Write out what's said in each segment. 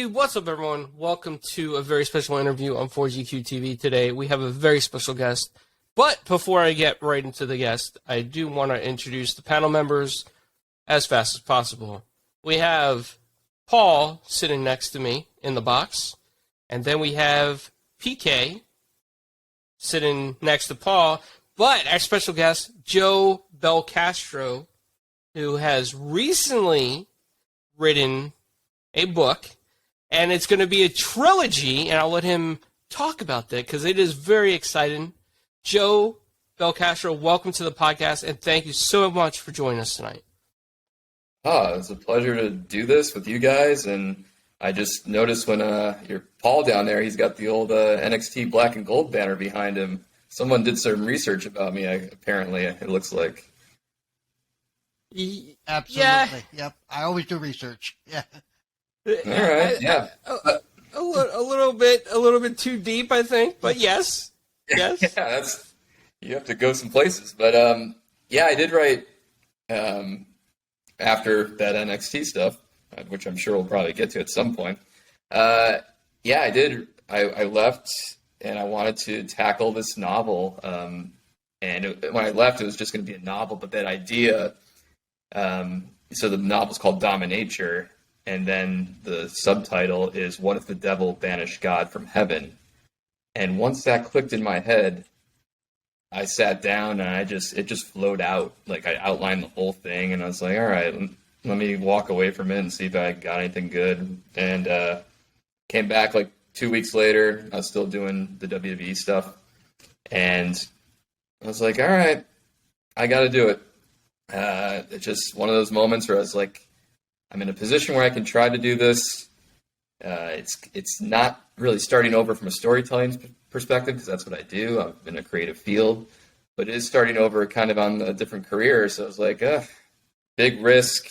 Hey, what's up, everyone? Welcome to a very special interview on 4GQ TV today. We have a very special guest. But before I get right into the guest, I do want to introduce the panel members as fast as possible. We have Paul sitting next to me in the box. And then we have PK sitting next to Paul. But our special guest, Joe Belcastro, who has recently written a book. And it's going to be a trilogy, and I'll let him talk about that because it is very exciting. Joe Belcastro, welcome to the podcast, and thank you so much for joining us tonight. It's a pleasure to do this with you guys, and I just noticed when your Paul down there, he's got the old NXT black and gold banner behind him. Someone did some research about me, apparently, it looks like. Absolutely. Yeah. Yep. I always do research. Yeah. All right. Yeah. A little bit too deep, I think. But yes. Yeah, you have to go some places. But yeah, I did write after that NXT stuff, which I'm sure we'll probably get to at some point. Yeah, I did. I left, and I wanted to tackle this novel. And when I left, it was just going to be a novel. But that idea, so the novel's called Dominature. And then the subtitle is, What If the Devil Banished God from Heaven? And once that clicked in my head, I sat down and it just flowed out. Like, I outlined the whole thing, and I was like, all right, let me walk away from it and see if I got anything good. And came back like 2 weeks later. I was still doing the WWE stuff. And I was like, all right, I got to do it. It's just one of those moments where I was like, I'm in a position where I can try to do this. It's not really starting over from a storytelling perspective, because that's what I do. I'm in a creative field, but it is starting over kind of on a different career. So I was like, big risk.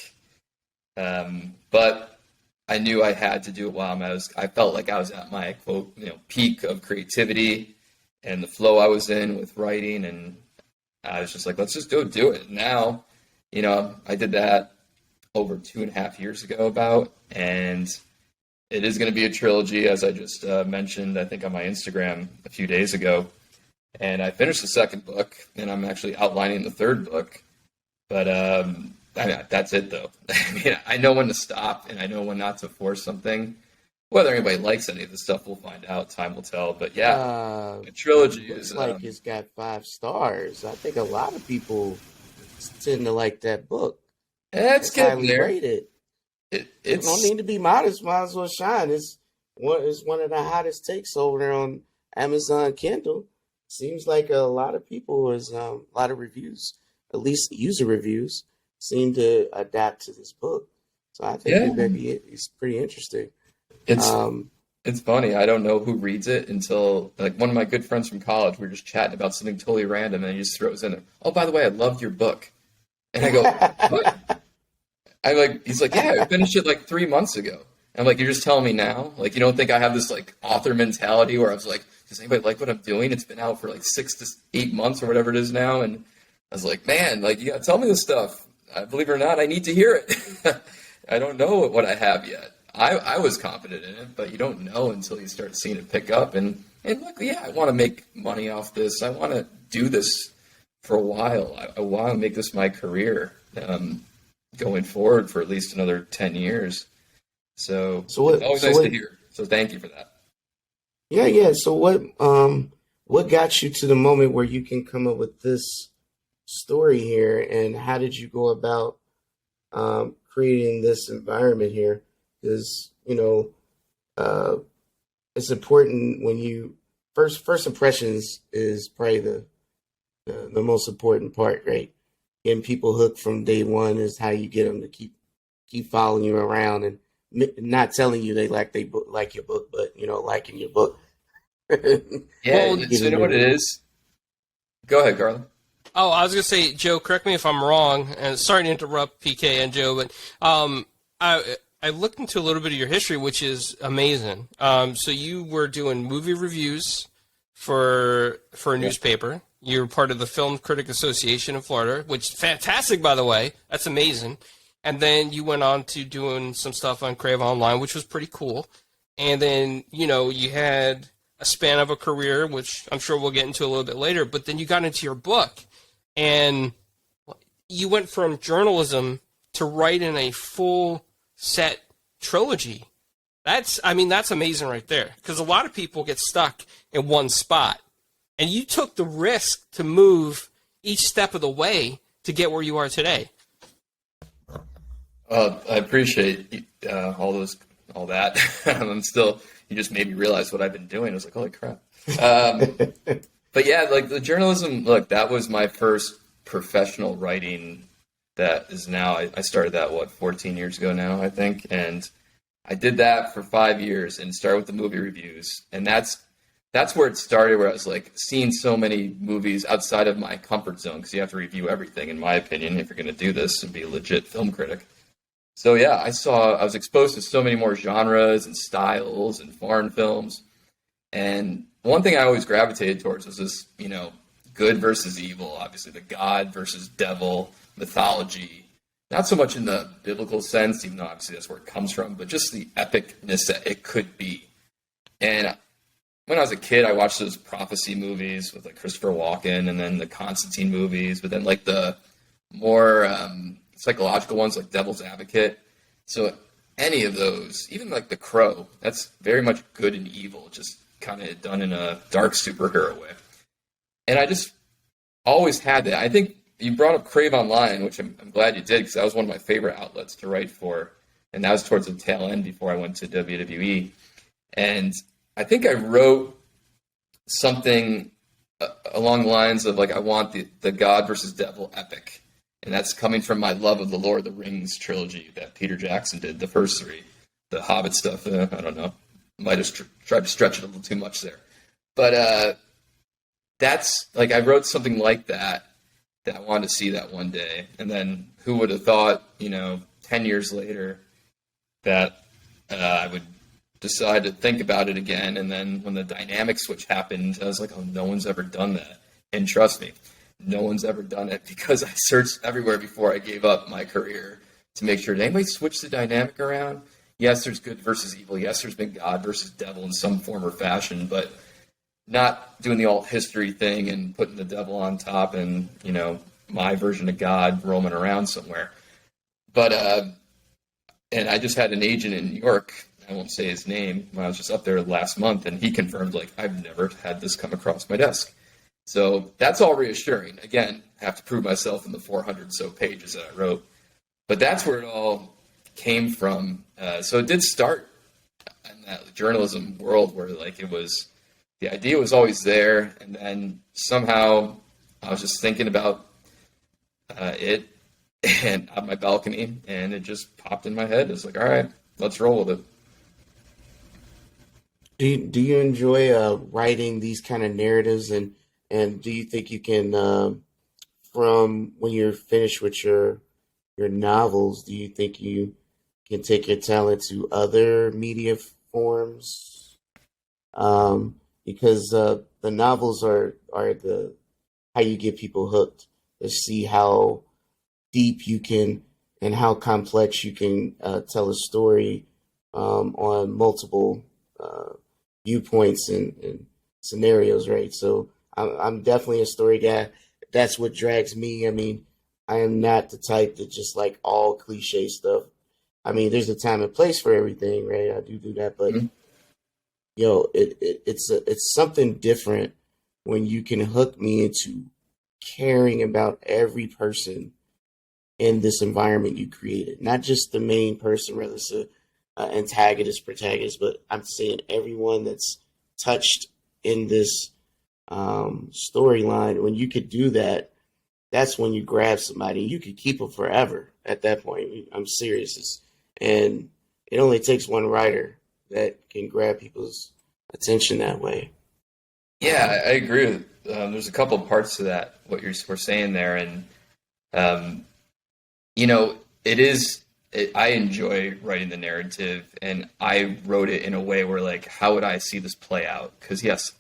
But I knew I had to do it while I felt like I was at my quote, peak of creativity and the flow I was in with writing. And I was just like, let's just go do it. Now, I did that over 2.5 years ago and it is going to be a trilogy, as I just mentioned, I think on my Instagram a few days ago. And I finished the second book, and I'm actually outlining the third book. But that's it, though. I know when to stop, and I know when not to force something. Whether anybody likes any of this stuff, we'll find out. Time will tell. But yeah, a trilogy is like it's got 5 stars. I think a lot of people tend to like that book. It's getting there. Rated. You don't need to be modest. Might as well shine. It's one of the hottest takes over there on Amazon Kindle. Seems like a lot of people, a lot of reviews, at least user reviews, seem to adapt to this book. So I think it's pretty interesting. It's funny. I don't know who reads it until, like, one of my good friends from college, we were just chatting about something totally random, and he just throws in there, oh, by the way, I loved your book. And I go, what? He's like, yeah, I finished it like 3 months ago. I'm like, you're just telling me now? Like, you don't think I have this like author mentality where I was like, does anybody like what I'm doing? It's been out for like 6 to 8 months or whatever it is now. And I was like, man, like, you gotta tell me this stuff. Believe it or not, I need to hear it. I don't know what I have yet. I was confident in it, but you don't know until you start seeing it pick up. And look, yeah, I want to make money off this. I want to do this for a while. I want to make this my career. Going forward for at least another 10 years. So it's always nice to hear. So thank you for that. Yeah. So what got you to the moment where you can come up with this story here, and how did you go about creating this environment here? Because, it's important when you first impressions is probably the most important part, right? Getting people hooked from day one is how you get them to keep following you around and not telling you they like your book, but liking your book. Yeah, you know what it is? Go ahead, Garland. Oh, I was going to say, Joe, correct me if I'm wrong, and sorry to interrupt PK and Joe, but I looked into a little bit of your history, which is amazing. So you were doing movie reviews for a newspaper. You're part of the Film Critic Association in Florida, which is fantastic, by the way. That's amazing. And then you went on to doing some stuff on Crave Online, which was pretty cool. and then, you had a span of a career, which I'm sure we'll get into a little bit later, but then you got into your book, and you went from journalism to writing a full set trilogy. That's amazing right there, because a lot of people get stuck in one spot, and you took the risk to move each step of the way to get where you are today. I appreciate all that. You just made me realize what I've been doing. I was like, holy crap. But yeah, like the journalism, look, that was my first professional writing. That is now, I started that, 14 years ago now, I think. And I did that for 5 years and started with the movie reviews. And that's where it started, where I was like seeing so many movies outside of my comfort zone, because you have to review everything, in my opinion, if you're going to do this and be a legit film critic. So yeah, I was exposed to so many more genres and styles and foreign films. And one thing I always gravitated towards was this, good versus evil, obviously the God versus devil mythology. Not so much in the biblical sense, even though obviously that's where it comes from, but just the epicness that it could be. And when I was a kid, I watched those prophecy movies with like Christopher Walken, and then the Constantine movies, but then like the more psychological ones like Devil's Advocate. So any of those, even like The Crow, that's very much good and evil, just kind of done in a dark superhero way. And I just always had that. I think you brought up Crave Online, which I'm glad you did, because that was one of my favorite outlets to write for. And that was towards the tail end before I went to WWE. And I think I wrote something along the lines of like, I want the God versus devil epic. And that's coming from my love of the Lord of the Rings trilogy that Peter Jackson did, the first three. The Hobbit stuff, I don't know. Might have tried to stretch it a little too much there. But that's, like, I wrote something like that I wanted to see that one day. And then who would have thought, 10 years later that I would decide to think about it again. And then when the dynamic switch happened, I was like, oh, no one's ever done that. And trust me, no one's ever done it, because I searched everywhere before I gave up my career to make sure, did anybody switch the dynamic around? Yes, there's good versus evil. Yes, there's been God versus devil in some form or fashion, but not doing the alt history thing and putting the devil on top and, my version of God roaming around somewhere. But, and I just had an agent in New York, I won't say his name, when I was just up there last month, and he confirmed, like, I've never had this come across my desk. So that's all reassuring. Again, I have to prove myself in the 400 so pages that I wrote. But that's where it all came from. So it did start in that journalism world where, like, the idea was always there. And then somehow I was just thinking about it and on my balcony, and it just popped in my head. It's like, all right, let's roll with it. Do you enjoy writing these kind of narratives, and do you think you can, from when you're finished with your novels, do you think you can take your talent to other media forms? Because the novels are the how you get people hooked, to see how deep you can and how complex you can tell a story on multiple viewpoints and scenarios, right? So I'm definitely a story guy. That's what drags me. I mean, I am not the type that just like all cliche stuff. I mean, there's a time and place for everything, right? I do that, but it's something different when you can hook me into caring about every person in this environment you created, not just the main person, whether it's a antagonist, protagonist, but I'm saying everyone that's touched in this storyline. When you could do that, that's when you grab somebody. You could keep them forever at that point. I'm serious. And it only takes one writer that can grab people's attention that way. Yeah, I agree with there's a couple of parts to that, what you're saying there. And, I enjoy writing the narrative, and I wrote it in a way where, like, how would I see this play out? Because, yes,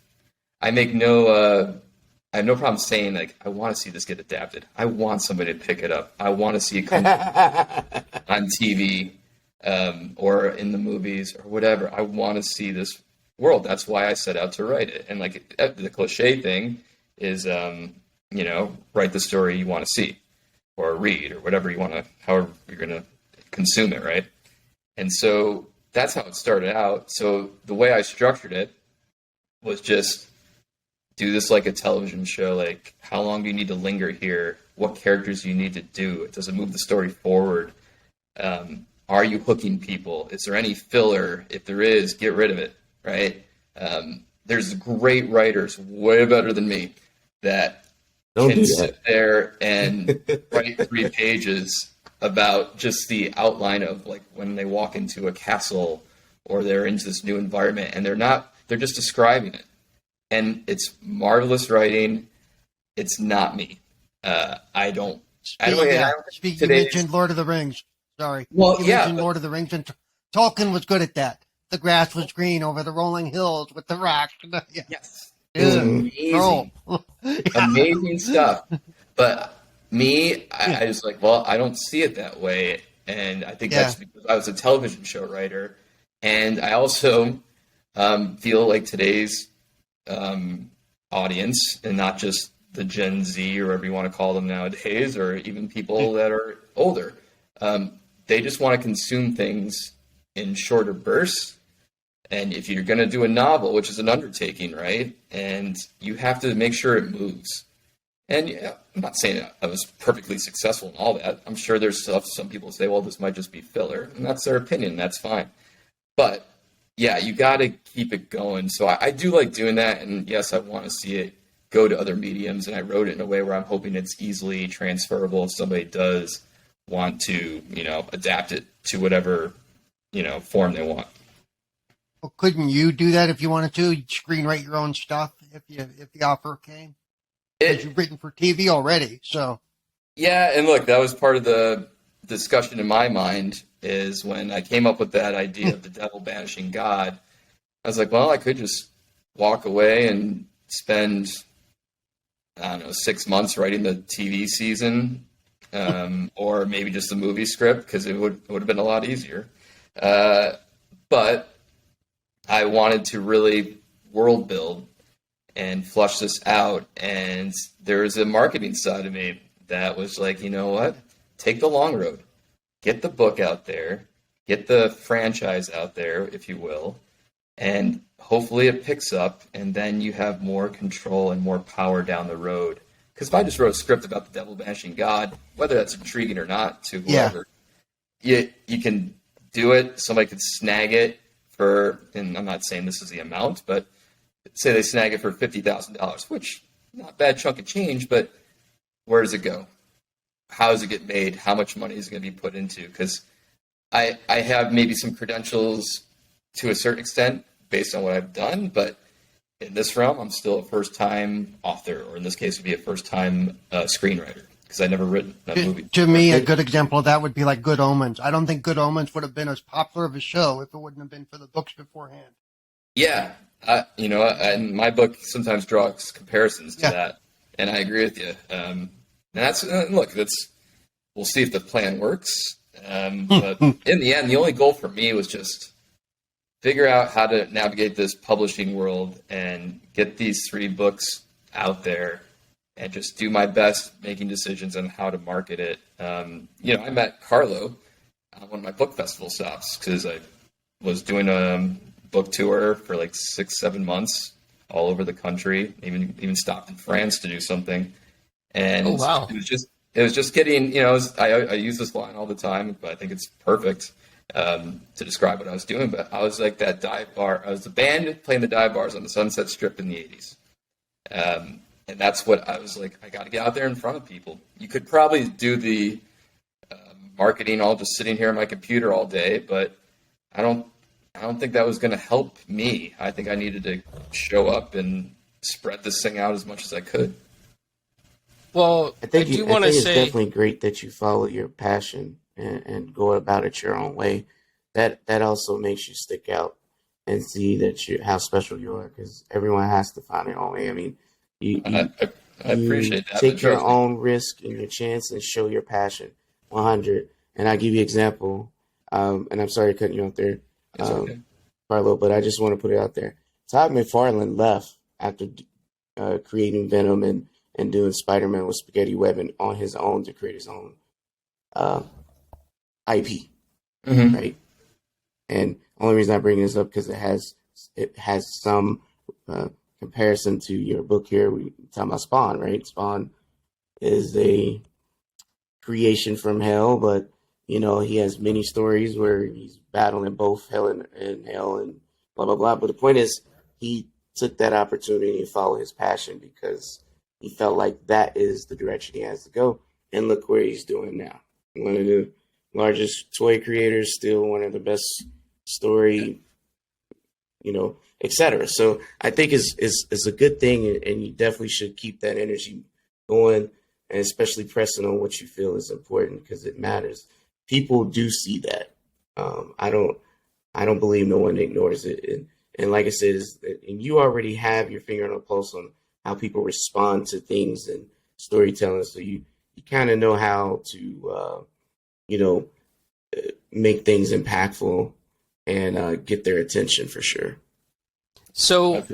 I have no problem saying, like, I want to see this get adapted. I want somebody to pick it up. I want to see it come on TV. or in the movies or whatever. I want to see this world. That's why I set out to write it. And like the cliche thing is, write the story you want to see or read or whatever you want to, however you're going to consume it, right? And so that's how it started out. So the way I structured it was just do this like a television show. Like, how long do you need to linger here? What characters do you need to do? Does it move the story forward? Are you hooking people? Is there any filler? If there is, get rid of it, right? There's great writers, way better than me, that can sit there and write 3 pages about just the outline of like when they walk into a castle or they're into this new environment, and they're just describing it. And it's marvelous writing. It's not me. You mentioned Lord of the Rings. Sorry. Well, you mentioned Lord of the Rings, and Tolkien was good at that. The grass was green over the rolling hills with the rocks. Yeah. Yes. Amazing. Amazing stuff. But me, I was like, well, I don't see it that way. And I think that's because I was a television show writer. And I also feel like today's audience, and not just the Gen Z or whatever you want to call them nowadays, or even people that are older, they just want to consume things in shorter bursts. And if you're going to do a novel, which is an undertaking, right? And you have to make sure it moves. And yeah, I'm not saying I was perfectly successful in all that. I'm sure there's stuff some people say, well, this might just be filler. And that's their opinion. That's fine. But yeah, you got to keep it going. So I do like doing that. And yes, I want to see it go to other mediums. And I wrote it in a way where I'm hoping it's easily transferable if somebody does want to, adapt it to whatever, form they want. Well, couldn't you do that if you wanted to? You'd screenwrite your own stuff if the offer came? Because you've written for TV already, so. Yeah, and look, that was part of the discussion in my mind, is when I came up with that idea of the devil banishing God. I was like, well, I could just walk away and spend, 6 months writing the TV season, or maybe just the movie script, because it would have been a lot easier. But I wanted to really world build and flush this out. And there's a marketing side of me that was like, you know what? Take the long road. Get the book out there. Get the franchise out there, if you will. And hopefully it picks up, and then you have more control and more power down the road. Because if I just wrote a script about the devil banishing God, whether that's intriguing or not to whoever, you can do it. Somebody could snag it for, and I'm not saying this is the amount, but say they snag it for $50,000, which not a bad chunk of change, but where does it go? How does it get made? How much money is going to be put into? Because I have maybe some credentials to a certain extent based on what I've done, but in this realm, I'm still a first-time author, or in this case, would be a first-time screenwriter, because I've never written that movie. To me, a good example of that would be like Good Omens. I don't think Good Omens would have been as popular of a show if it wouldn't have been for the books beforehand. Yeah, and my book sometimes draws comparisons to that, and I agree with you. And that's look, we'll see if the plan works. But in the end, the only goal for me was just figure out how to navigate this publishing world and get these 3 books out there, and just do my best making decisions on how to market it. I met Carlo on one of my book festival stops, because I was doing a book tour for like 6-7 months all over the country, even stopped in France to do something. And oh, wow. it was just getting, I use this line all the time, but I think it's perfect to describe what I was doing. But I was like that dive bar. I was the band playing the dive bars on the Sunset Strip in the 80s. And that's what I was like, I got to get out there in front of people. You could probably do the marketing all just sitting here on my computer all day, but I don't think that was going to help me. I think I needed to show up and spread this thing out as much as I could. Well, I think it's definitely great that you follow your passion and go about it your own way. That also makes you stick out and see that how special you are, because everyone has to find their own way. I mean, I appreciate that. Take your own risk and your chance and show your passion. 100. And I'll give you an example. And I'm sorry cutting you off there, It's okay. Carlo, but I just want to put it out there. Todd McFarlane left after creating Venom and doing Spider-Man with Spaghetti Webbing on his own to create his own IP, right? And only reason I bring this up because it has some comparison to your book here. We talking about Spawn, right? Spawn is a creation from hell, but he has many stories where he's battling both hell and hell and blah blah blah. But the point is, he took that opportunity and followed his passion because he felt like that is the direction he has to go. And look where he's doing now. One of the largest toy creators, still one of the best story, etc. So I think it's a good thing, and you definitely should keep that energy going, and especially pressing on what you feel is important because it matters. People do see that. I don't believe no one ignores it. And like I said, and you already have your finger on the pulse on how people respond to things and storytelling. So you kind of know how to, make things impactful and get their attention for sure. So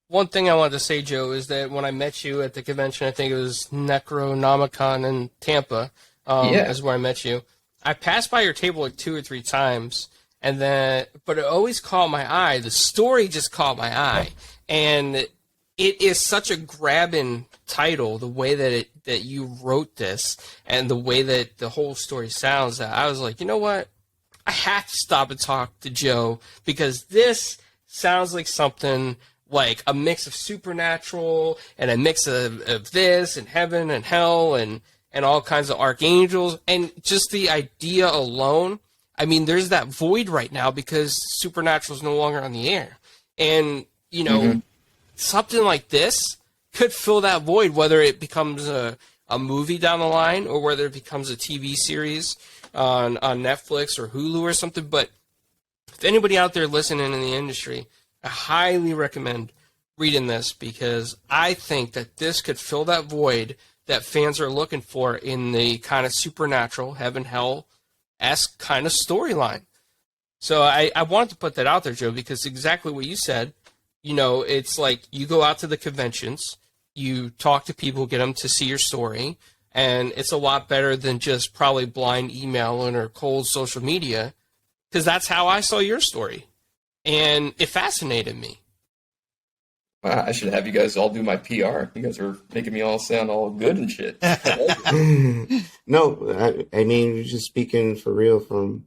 one thing I wanted to say, Joe, is that when I met you at the convention, I think it was Necronomicon in Tampa, is where I met you. I passed by your table like 2 or 3 times, but it always caught my eye. The story just caught my eye, and it is such a grabbing title. The way that you wrote this, and the way that the whole story sounds, that I was like, you know what? I have to stop and talk to Joe because this sounds like something like a mix of supernatural and a mix of this and heaven and hell and all kinds of archangels. And just the idea alone, I mean, there's that void right now because supernatural is no longer on the air. And, something like this could fill that void, whether it becomes a movie down the line or whether it becomes a TV series on Netflix or Hulu or something. But if anybody out there listening in the industry, I highly recommend reading this because I think that this could fill that void that fans are looking for in the kind of supernatural, heaven, hell-esque kind of storyline. So I wanted to put that out there, Joe, because exactly what you said, it's like you go out to the conventions, you talk to people, get them to see your story, and it's a lot better than just probably blind emailing or cold social media, because that's how I saw your story. And it fascinated me. Wow, I should have you guys all do my PR. You guys are making me all sound all good and shit. No, I mean, you're just speaking for real from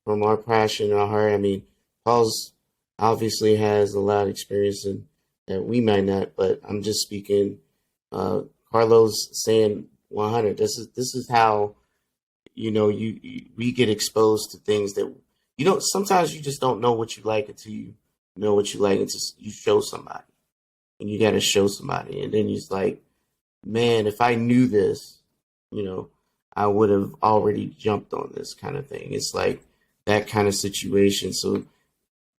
our passion and our heart. I mean, Paul's obviously has a lot of experience that we might not, but I'm just speaking. Carlos saying 100. This is how we get exposed to things that sometimes you just don't know what you like until you know what you like until you show somebody, and you got to show somebody, and then he's like, man, if I knew this, I would have already jumped on this kind of thing. It's like that kind of situation. So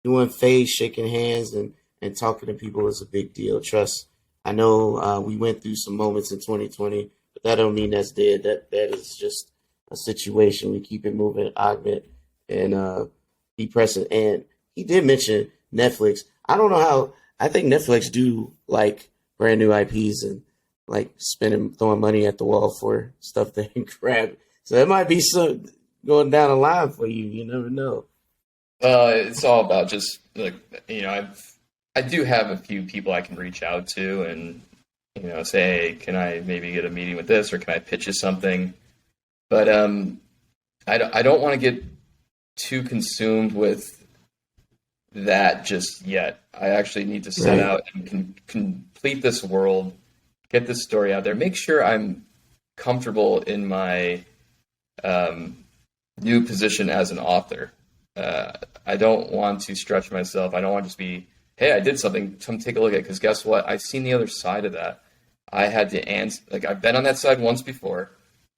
doing face, shaking hands, and talking to people is a big deal. Trust. I know we went through some moments in 2020, but that don't mean that's dead. That is just a situation. We keep it moving, augment, and be present. And he did mention Netflix. I don't know how. I think Netflix do like brand new IPs and like throwing money at the wall for stuff they can grab. So it might be some going down the line for you. You never know. It's all about just like I do have a few people I can reach out to and say, hey, can I maybe get a meeting with this, or can I pitch you something? But I don't want to get too consumed with that just yet. I actually need to set out and complete this world, get this story out there, make sure I'm comfortable in my new position as an author. I don't want to stretch myself. I don't want to just be, hey, I did something, come take a look at it. Because guess what? I've seen the other side of that. I had to answer, I've been on that side once before,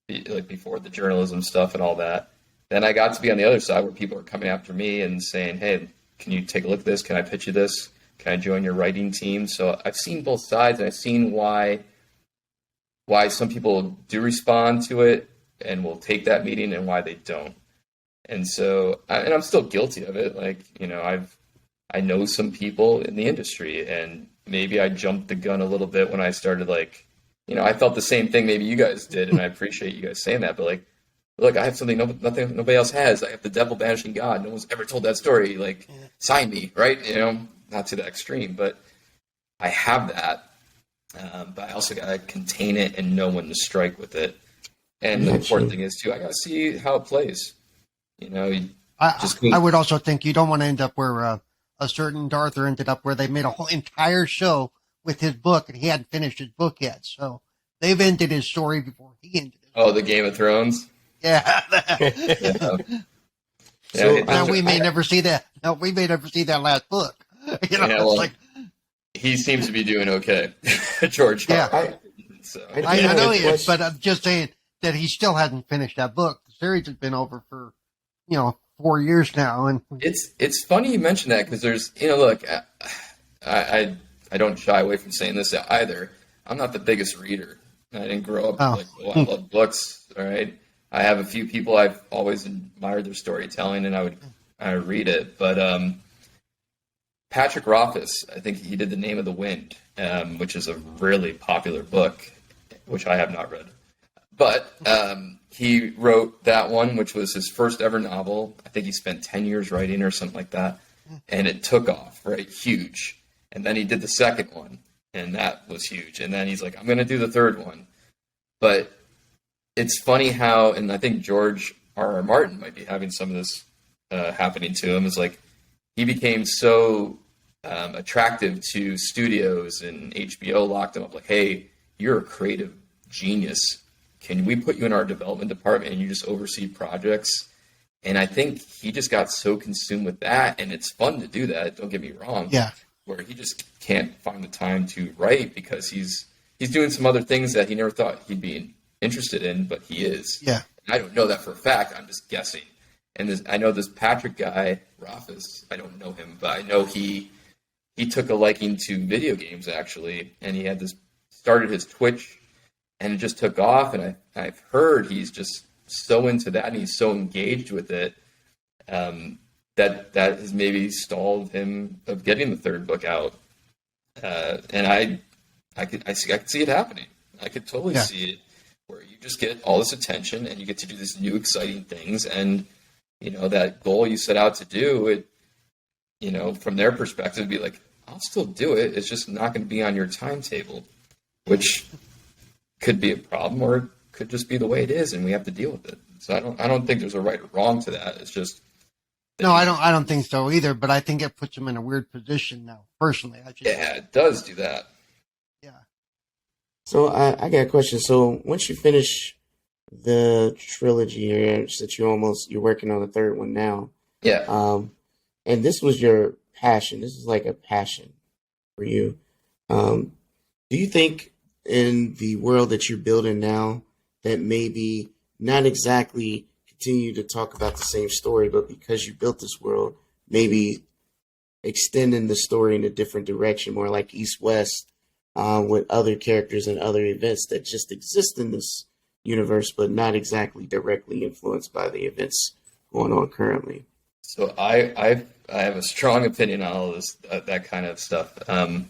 before the journalism stuff and all that. Then I got to be on the other side where people are coming after me and saying, hey, can you take a look at this? Can I pitch you this? Can I join your writing team? So I've seen both sides, and I've seen why some people do respond to it and will take that meeting and why they don't. And so, and I'm still guilty of it. Like, I know some people in the industry, and maybe I jumped the gun a little bit when I started, like, I felt the same thing maybe you guys did, and I appreciate you guys saying that. But like, look, I have something nobody else has. I have the devil banishing God. No one's ever told that story. Like, sign me, right? Not to the extreme, but I have that. But I also got to contain it and know when to strike with it. And the important thing is, too, I got to see how it plays. I would also think you don't want to end up where a certain Arthur ended up, where they made a whole entire show with his book, and he hadn't finished his book yet. So they've ended his story before he ended it. Oh, the Game of Thrones? Yeah. So now we may never see that. No, we may never see that last book. He seems to be doing okay, George. Yeah, I know he is, but I'm just saying that he still hasn't finished that book. The series has been over for 4 years now, and it's funny you mention that, because there's look, I don't shy away from saying this either. I'm not the biggest reader. I didn't grow up I love books. All right, I have a few people I've always admired their storytelling, and I would read it. But Patrick Rothfuss, I think he did The Name of the Wind, which is a really popular book, which I have not read. But he wrote that one, which was his first ever novel. I think he spent 10 years writing or something like that. And it took off, right? Huge. And then he did the second one, and that was huge. And then he's like, I'm going to do the third one. But it's funny how, and I think George R.R. Martin might be having some of this happening to him, is like, he became so attractive to studios, and HBO locked him up like, hey, you're a creative genius. Can we put you in our development department and you just oversee projects? And I think he just got so consumed with that, and it's fun to do that, don't get me wrong. Yeah. Where he just can't find the time to write because he's doing some other things that he never thought he'd be interested in, but he is. Yeah. And I don't know that for a fact. I'm just guessing. And I know this Patrick guy, Rothfuss, I don't know him, but I know he took a liking to video games, actually, and he had started his Twitch, and it just took off, and I've heard he's just so into that, and he's so engaged with it, that has maybe stalled him of getting the third book out. And I could see it happening. I could totally see it, where you just get all this attention, and you get to do these new exciting things, and that goal you set out to do it, from their perspective, be like, I'll still do it. It's just not going to be on your timetable, which could be a problem, or it could just be the way it is, and we have to deal with it. So I don't think there's a right or wrong to that. It's just no, I don't think so either. But I think it puts him in a weird position now. Personally, it does do that. Yeah. So I got a question. So once you finish the trilogy, that you're working on the third one now. Yeah. And this was your passion. This is like a passion for you. Do you think in the world that you're building now that maybe not exactly continue to talk about the same story, but because you built this world, maybe extending the story in a different direction, more like East-West, with other characters and other events that just exist in this universe, but not exactly directly influenced by the events going on currently? So I have a strong opinion on all this, that kind of stuff. And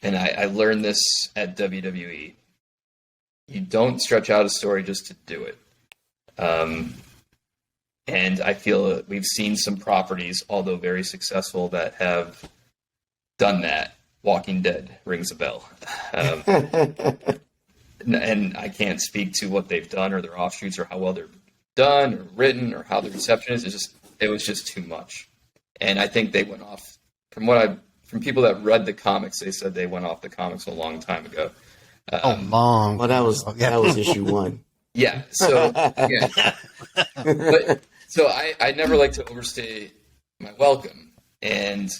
I learned this at WWE. You don't stretch out a story just to do it. And I feel that we've seen some properties, although very successful, that have done that. Walking Dead rings a bell. And I can't speak to what they've done or their offshoots or how well they're done or written or how the reception is. It was just too much. And I think they went off, from people that read the comics, they said they went off the comics a long time ago. Long. Well, that was issue 1. Yeah. So yeah. But so I never like to overstay my welcome, and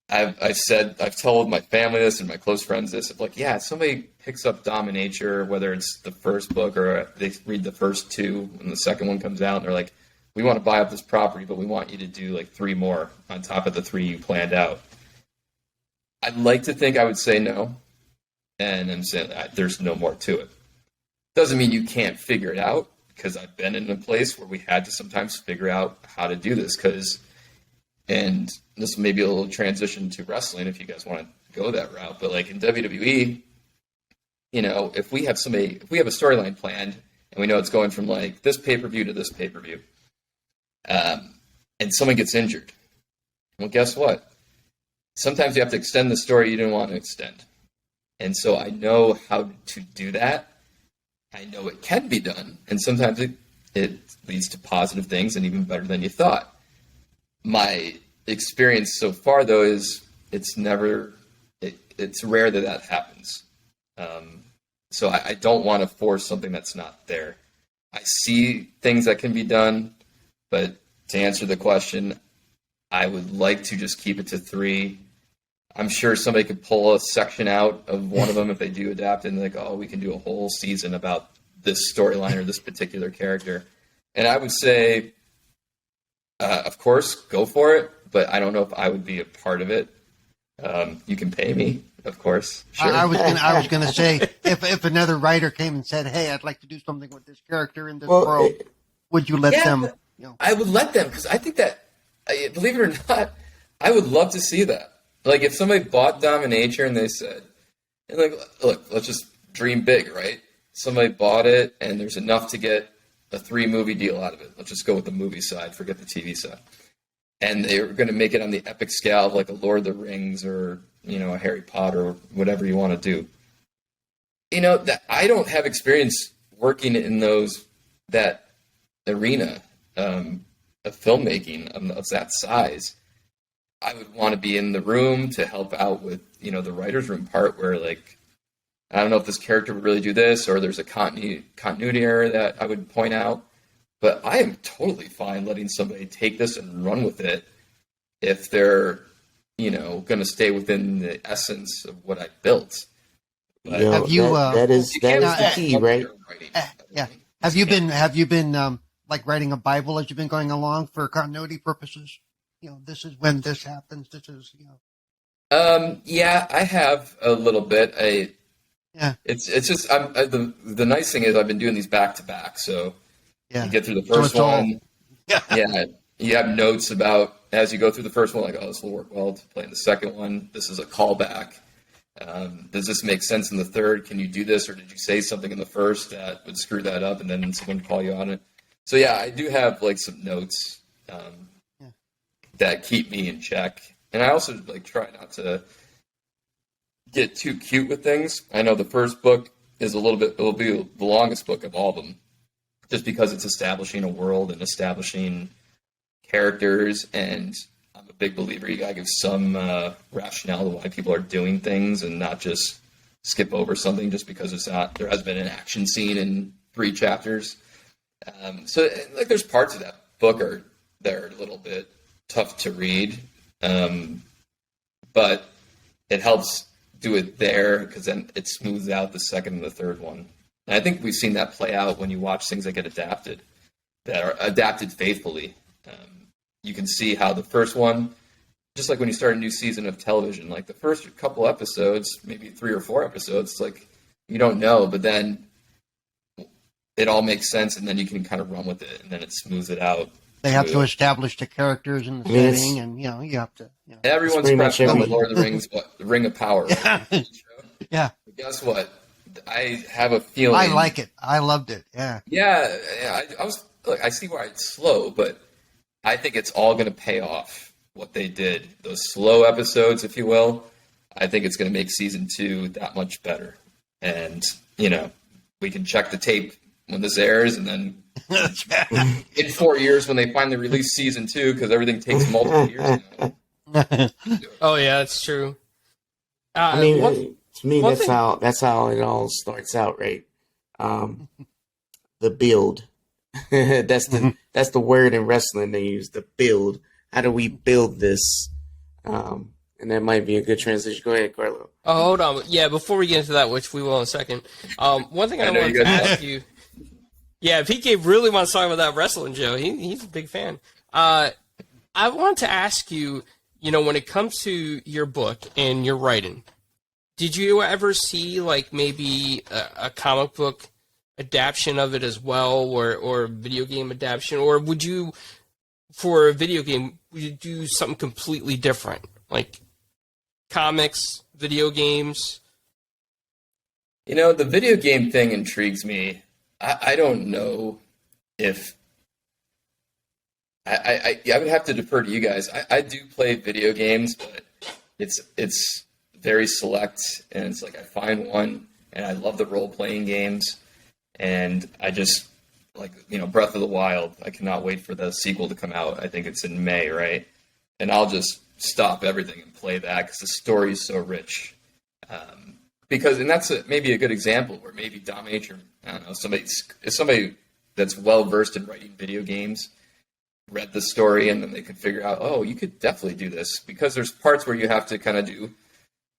I've told my family this and my close friends this. Of like, yeah, if somebody picks up Dominature, whether it's the first book or they read the first 2 when the second one comes out, and they're like, we want to buy up this property, but we want you to do like 3 more on top of the 3 you planned out. I'd like to think I would say no, and I'm saying there's no more to it. Doesn't mean you can't figure it out. because I've been in a place where we had to sometimes figure out how to do this. And this may be a little transition to wrestling if you guys want to go that route. But like in WWE, you know, if we have a storyline planned and we know it's going from like this pay-per-view to this pay-per-view, and someone gets injured, well, guess what? Sometimes you have to extend the story you didn't want to extend. And so I know how to do that. I know it can be done. And sometimes it leads to positive things and even better than you thought. My experience so far, though, is it's rare that happens. So I don't want to force something that's not there. I see things that can be done, but to answer the question, I would like to just keep it to 3. I'm sure somebody could pull a section out of one of them if they do adapt and like, oh, we can do a whole season about this storyline or this particular character. And I would say, of course, go for it, but I don't know if I would be a part of it. You can pay me, of course. Sure. I was gonna say if another writer came and said, "Hey, I'd like to do something with this character in this world," would you let them? You know? I would let them, because I think that, believe it or not, I would love to see that. Like if somebody bought Dominator and they said, and like, look, let's just dream big, right? Somebody bought it and there's enough to get a 3-movie deal out of it. Let's just go with the movie side, forget the TV side. And they were going to make it on the epic scale of like a Lord of the Rings or, you know, a Harry Potter or whatever you want to do. You know, that I don't have experience working in that arena of filmmaking of that size. I would want to be in the room to help out with, you know, the writer's room part where, like, I don't know if this character would really do this, or there's a continuity error that I would point out. But I am totally fine letting somebody take this and run with it if they're, you know, going to stay within the essence of what I built. But have you? That is the key, right? Yeah. Have you been like writing a Bible as you've been going along for continuity purposes? You know, this is when this happens. This is, you know. Yeah, I have a little bit. It's just the nice thing is I've been doing these back to back, so. Yeah. You get through the first one. Yeah. You have notes about, as you go through the first one, like, oh, this will work well to play in the second one. This is a callback. Does this make sense in the third? Can you do this? Or did you say something in the first that would screw that up and then someone would call you on it? So, yeah, I do have, like, some notes that keep me in check. And I also, like, try not to get too cute with things. I know the first book is it'll be the longest book of all of them, just because it's establishing a world and establishing characters, and I'm a big believer you gotta give some rationale to why people are doing things and not just skip over something just because there has been an action scene in 3 chapters. So like there's parts of that book that are a little bit tough to read, but it helps do it there because then it smooths out the second and the third one. And I think we've seen that play out when you watch things that get adapted, that are adapted faithfully. You can see how the first one, just like when you start a new season of television, like the first couple episodes, maybe 3 or 4 episodes, it's like you don't know, but then it all makes sense, and then you can kind of run with it, and then it smooths it out. They have to establish the characters and the setting, and you know you have to. You know. Everyone's pressed on the Lord of the Rings, the Ring of Power. Right? Yeah. But guess what? I have a feeling. I like it. I loved it. Yeah. Yeah. I see why it's slow, but I think it's all going to pay off what they did. Those slow episodes, if you will. I think it's going to make season 2 that much better. And you know, we can check the tape when this airs, and then in 4 years when they finally release season 2, because everything takes multiple years now. Oh yeah, that's true. I mean, to me, that's how it all starts out, right? The build. that's the word in wrestling they use. The build. How do we build this? And that might be a good transition. Go ahead, Carlo. Oh, hold on. Yeah, before we get into that, which we will in a second. One thing I wanted to ask you. Yeah, PK really wants to talk about that wrestling, Joe. He's a big fan. I want to ask you, you know, when it comes to your book and your writing, did you ever see, like, maybe a comic book adaptation of it as well, or video game adaptation, or would you, for a video game, would you do something completely different, like comics, video games? The video game thing intrigues me. I don't know if I would have to defer to you guys. I do play video games, but it's very select, and it's like I find one, and I love the role playing games, and I just like Breath of the Wild. I cannot wait for the sequel to come out. I think it's in May, right? And I'll just stop everything and play that because the story is so rich. And that's maybe a good example where maybe Dominator, I don't know, somebody that's well versed in writing video games read the story, and then they could figure out, oh, you could definitely do this, because there's parts where you have to kind of do,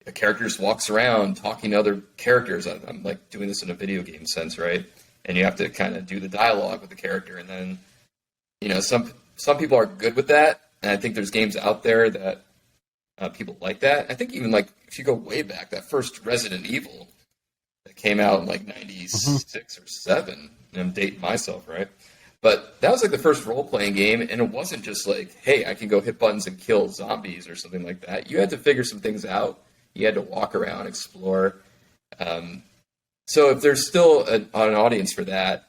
a character just walks around talking to other characters. I'm like doing this in a video game sense, right? And you have to kind of do the dialogue with the character, and then some people are good with that, and I think there's games out there that people like that. I think even like if you go way back, that first Resident Evil that came out in like 96 or 7, and I'm dating myself, right? But that was like the first role-playing game, and it wasn't just like, hey, I can go hit buttons and kill zombies or something like that. You had to figure some things out. You had to walk around, explore. So if there's still an audience for that,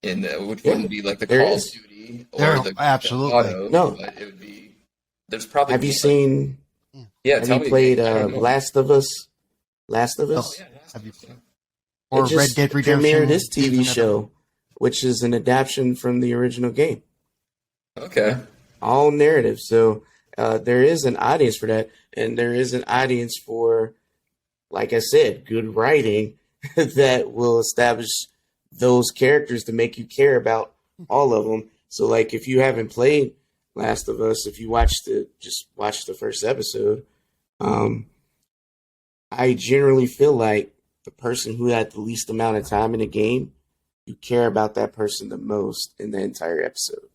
and it wouldn't be like the Call of Duty or the absolutely Auto, no, but it would be. There's probably. Have you seen? Yeah, have you played Last of Us? Last of Us? Oh, yeah, Have you or Red Dead Redemption? Premiered this TV show, which is an adaptation from the original game. Okay. All narrative. So there is an audience for that, and there is an audience for, like I said, good writing that will establish those characters to make you care about all of them. So, like, if you haven't played Last of Us, if you just watch the first episode, I generally feel like the person who had the least amount of time in the game, you care about that person the most in the entire episode.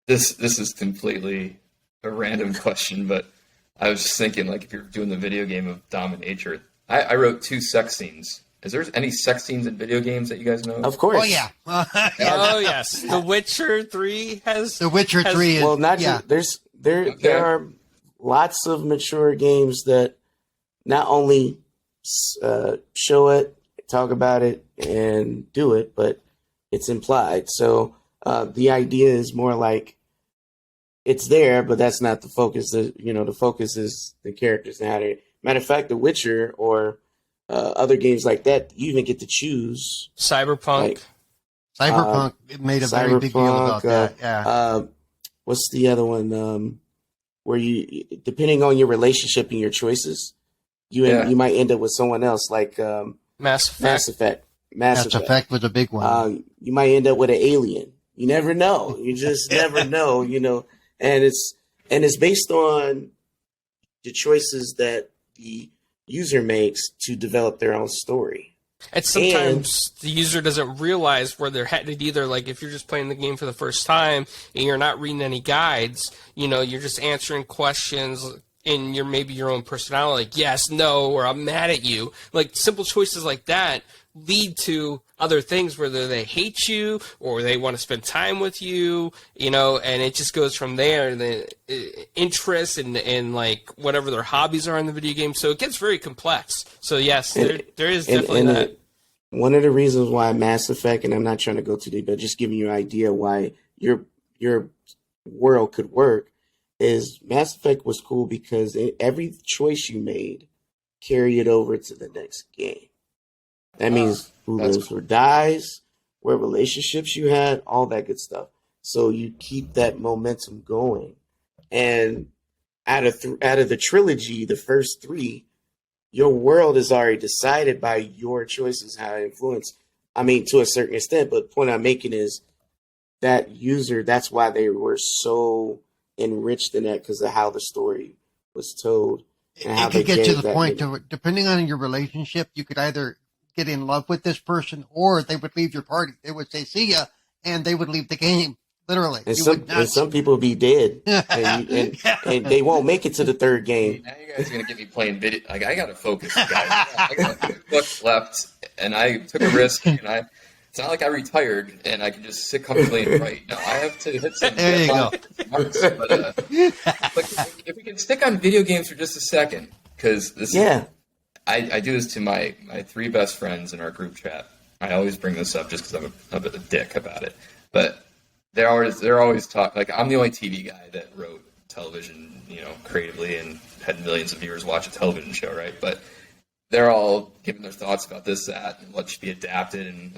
This is completely a random question, but I was just thinking, like, if you're doing the video game of Dominator, I wrote 2 sex scenes. Is there any sex scenes in video games that you guys know? Of course. Oh yeah. Oh yes, The Witcher 3 has. The Witcher 3 is there are lots of mature games that not only show it, talk about it, and do it, but it's implied. So the idea is more like it's there, but that's not the focus. The focus is the characters. Matter of fact, The Witcher or other games like that, you even get to choose. Cyberpunk. Cyberpunk made a very big deal about that. Yeah. What's the other one? Where you, depending on your relationship and your choices, you might end up with someone else, like Mass Effect. Mass Effect was a big one. You might end up with an alien. You never know. You just never know. And it's based on the choices that the user makes to develop their own story. And sometimes the user doesn't realize where they're headed either. Like if you're just playing the game for the first time and you're not reading any guides, you're just answering questions in maybe your own personality, like yes, no, or I'm mad at you. Like simple choices like that lead to other things, whether they hate you or they want to spend time with you, and it just goes from there. The interests and like whatever their hobbies are in the video game. So it gets very complex. So yes, there is definitely that. One of the reasons why Mass Effect, and I'm not trying to go too deep, but just giving you an idea why your world could work, is Mass Effect was cool because every choice you made carried it over to the next game. That means who lives or dies, what relationships you had, all that good stuff. So you keep that momentum going. And out of the trilogy, the first 3, your world is already decided by your choices, how it influence. I mean, to a certain extent, but the point I'm making is that user, that's why they were so enriched in that, because of how the story was told. And how it could get to the point to, depending on your relationship, you could either get in love with this person or they would leave your party. They would say, see ya, and they would leave the game. Literally. And You some would not. and some people be dead, and they won't make it to the third game. Now you guys are gonna get me playing video. Like I gotta focus, guys. I got a book left, and I took a risk, and it's not like I retired and I can just sit comfortably and write. No, I have to hit some There you go. marks. But if we can stick on video games for just a second, because this Yeah. I do this to my three best friends in our group chat. I always bring this up just because I'm a dick about it. But they're always talk like I'm the only TV guy that wrote television, creatively and had millions of viewers watch a television show, right? But they're all giving their thoughts about this, that, and what should be adapted, and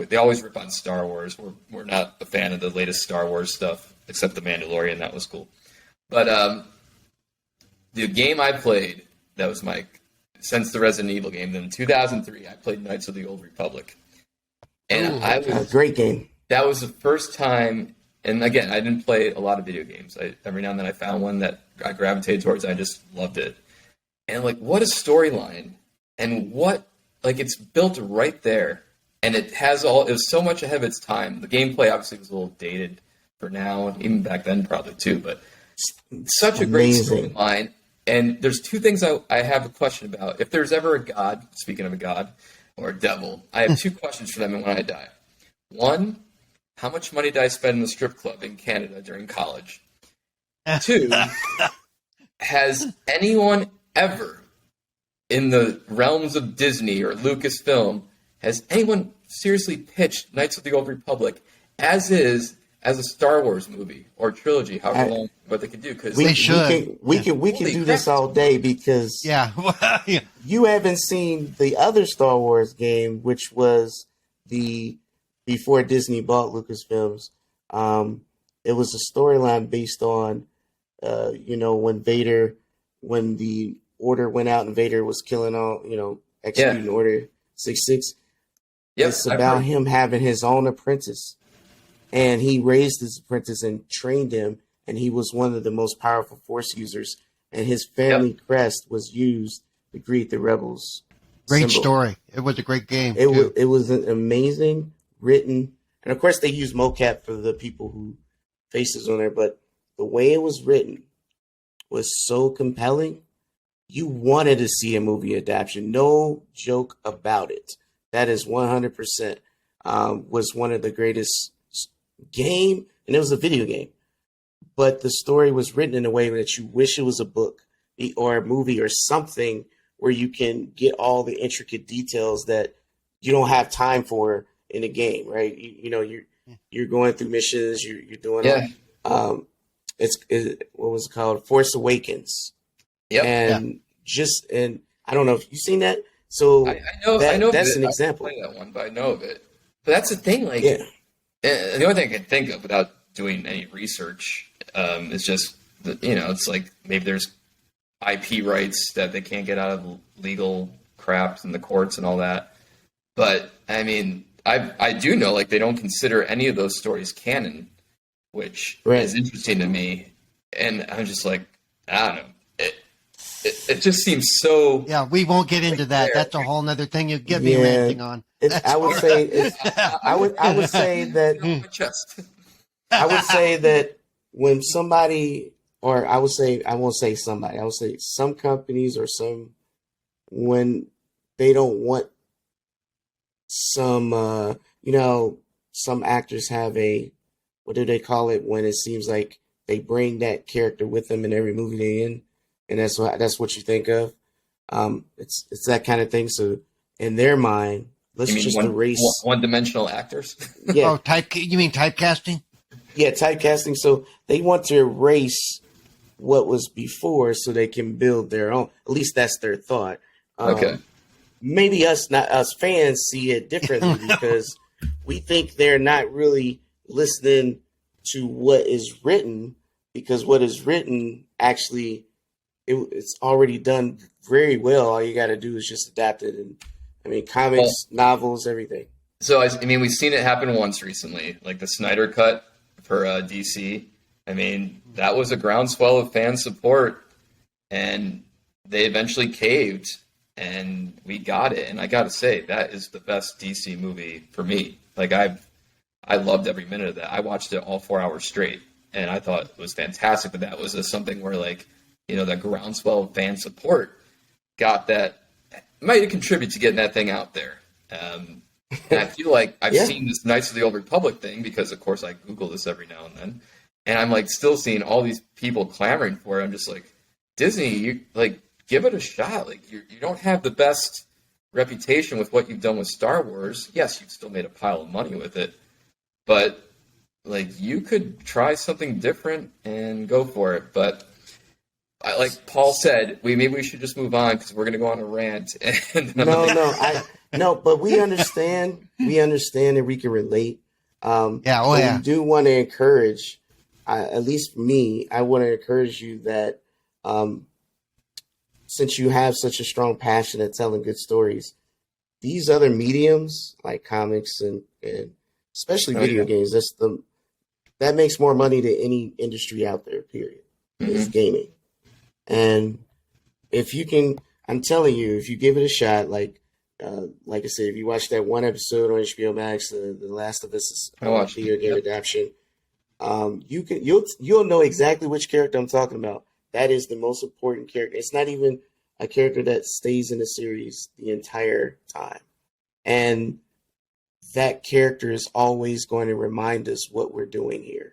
they always rip on Star Wars. We're not a fan of the latest Star Wars stuff, except the Mandalorian. That was cool. But the game I played that was since the Resident Evil game, then in 2003 I played Knights of the Old Republic, and A great game. that was the first time. And again, I didn't play a lot of video games. Every now and then I found one that I gravitated towards. I just loved it. And what a storyline. And it's built right there. And it was so much ahead of its time. The gameplay obviously was a little dated for now, and even back then probably too, but such a great storyline. And there's two things I have a question about. If there's ever a god, speaking of a god, or a devil, I have two questions for them when I die. One, how much money did I spend in the strip club in Canada during college? Two, has anyone ever in the realms of Disney or Lucasfilm, has anyone seriously pitched Knights of the Old Republic as a Star Wars movie or trilogy, however long, what they could do? Because They should. We can do this all day because Yeah. you haven't seen the other Star Wars game, which was before Disney bought Lucasfilms. It was a storyline based on, when the Order went out and Vader was killing all, executing Order 66. Yep, It's about him having his own apprentice. And he raised his apprentice and trained him, and he was one of the most powerful Force users. And his family crest was used to greet the rebels. Great symbol. story. It was a great game. It was an amazing written, and of course they used mocap for the people who faces on there. But the way it was written was so compelling. You wanted to see a movie adaptation. No joke about it. That is 100%. Was one of the greatest game, and it was a video game. But the story was written in a way that you wish it was a book or a movie or something where you can get all the intricate details that you don't have time for in a game, right? You're going through missions, you're doing what was it called? Force Awakens. Yep. And I don't know if you've seen that. So I know that's an example. I didn't play that one, but I know of it. But that's the thing, the only thing I can think of without doing any research is just it's like maybe there's IP rights that they can't get out of legal crap in the courts and all that. But I mean, I do know they don't consider any of those stories canon, which is interesting to me. And I'm just I don't know. It just seems so. Yeah, we won't get into that. That's a whole nother thing you get me ranting on. I would say that My chest. I would say that when somebody, or I won't say somebody, I would say some companies or when they don't want some actors have what do they call it when it seems like they bring that character with them in every movie they're in, and that's what you think of. It's that kind of thing. So in their mind, let's just erase one-dimensional actors. Yeah. Oh, you mean typecasting? Yeah, typecasting. So they want to erase what was before so they can build their own. At least that's their thought. Okay. Maybe us fans see it differently because we think they're not really listening to what is written, because what is written actually it's already done very well. All you got to do is just adapt it. And I mean, comics, novels, everything. So I mean, we've seen it happen once recently, like the Snyder Cut for DC. I mean, that was a groundswell of fan support, and they eventually caved, and we got it. And I got to say, that is the best DC movie for me. I I loved every minute of that. I watched it all 4 hours straight, and I thought it was fantastic. But that was something where, like, that groundswell of fan support got that, might contribute to getting that thing out there. And I feel like I've seen this Knights of the Old Republic thing because, of course, I Google this every now and then, and I'm like still seeing all these people clamoring for it. I'm just like, Disney, you like give it a shot. Like you don't have the best reputation with what you've done with Star Wars. Yes, you've still made a pile of money with it, but like you could try something different and go for it. But like Paul said, maybe we should just move on because we're going to go on a rant. And but we understand. We understand, and we can relate. We do want to encourage. At least for me, I want to encourage you that since you have such a strong passion at telling good stories, these other mediums like comics and especially video games, that makes more money than any industry out there. Period. Is gaming. And if you can, I'm telling you, if you give it a shot, like I said, if you watch that one episode on HBO Max, the Last of Us video game adaptation, you'll know exactly which character I'm talking about. That is the most important character. It's not even a character that stays in the series the entire time, and that character is always going to remind us what we're doing here.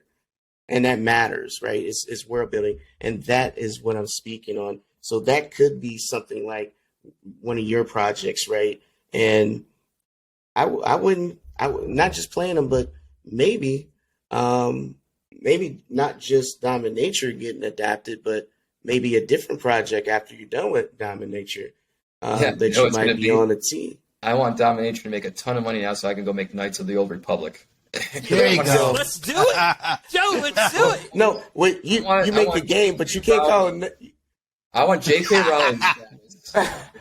And that matters, right? It's world building. And that is what I'm speaking on. So that could be something like one of your projects, right? And I wouldn't not just playing them, but maybe not just Dominator getting adapted, but maybe a different project after you're done with Dominator that you might be on the team. I want Dominator to make a ton of money now so I can go make Knights of the Old Republic. There you go. Let's do it, Joe. Let's do it. No, wait, you make the game, but you can't call it. I want J.K. Rowling's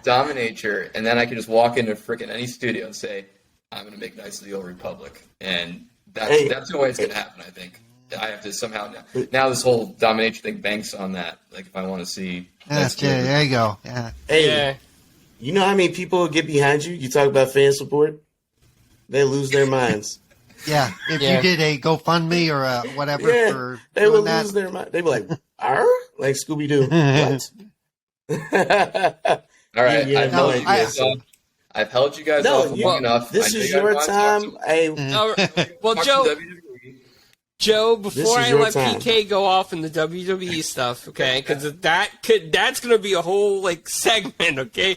Dominator, and then I can just walk into freaking any studio and say, "I'm going to make Knights of the Old Republic," and that's the way it's going to happen. I think I have to somehow now this whole Dominator thing banks on that. Like if I want to see, there you go. Yeah. Hey, you know how many people will get behind you? You talk about fan support, they lose their minds. Yeah, if you did a GoFundMe or a whatever for they would lose their mind. They'd be like, like Scooby Doo. What? All right, I've held you guys off long enough. This is your time. Joe, before I let PK go off in the WWE stuff, okay? Because that's going to be a whole segment, okay?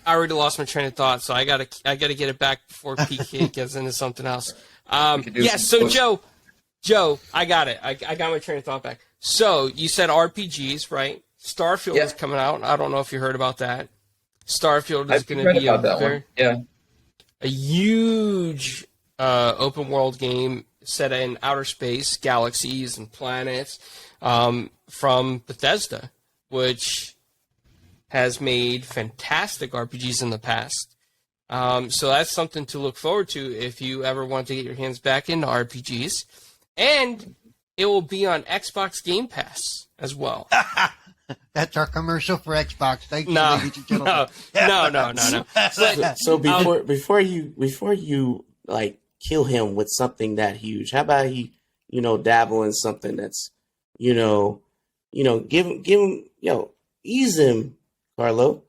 I already lost my train of thought, so I gotta get it back before PK gets into something else. So Joe, I got it. I got my train of thought back. So you said RPGs, right? Starfield is coming out. I don't know if you heard about that. Starfield is going to be a huge open world game set in outer space, galaxies, and planets from Bethesda, which has made fantastic RPGs in the past. So that's something to look forward to if you ever want to get your hands back into RPGs. And it will be on Xbox Game Pass as well. That's our commercial for Xbox. Thank you, ladies and gentlemen. No. So before you kill him with something that huge, how about he, dabble in something that's, give him, ease him, Carlo.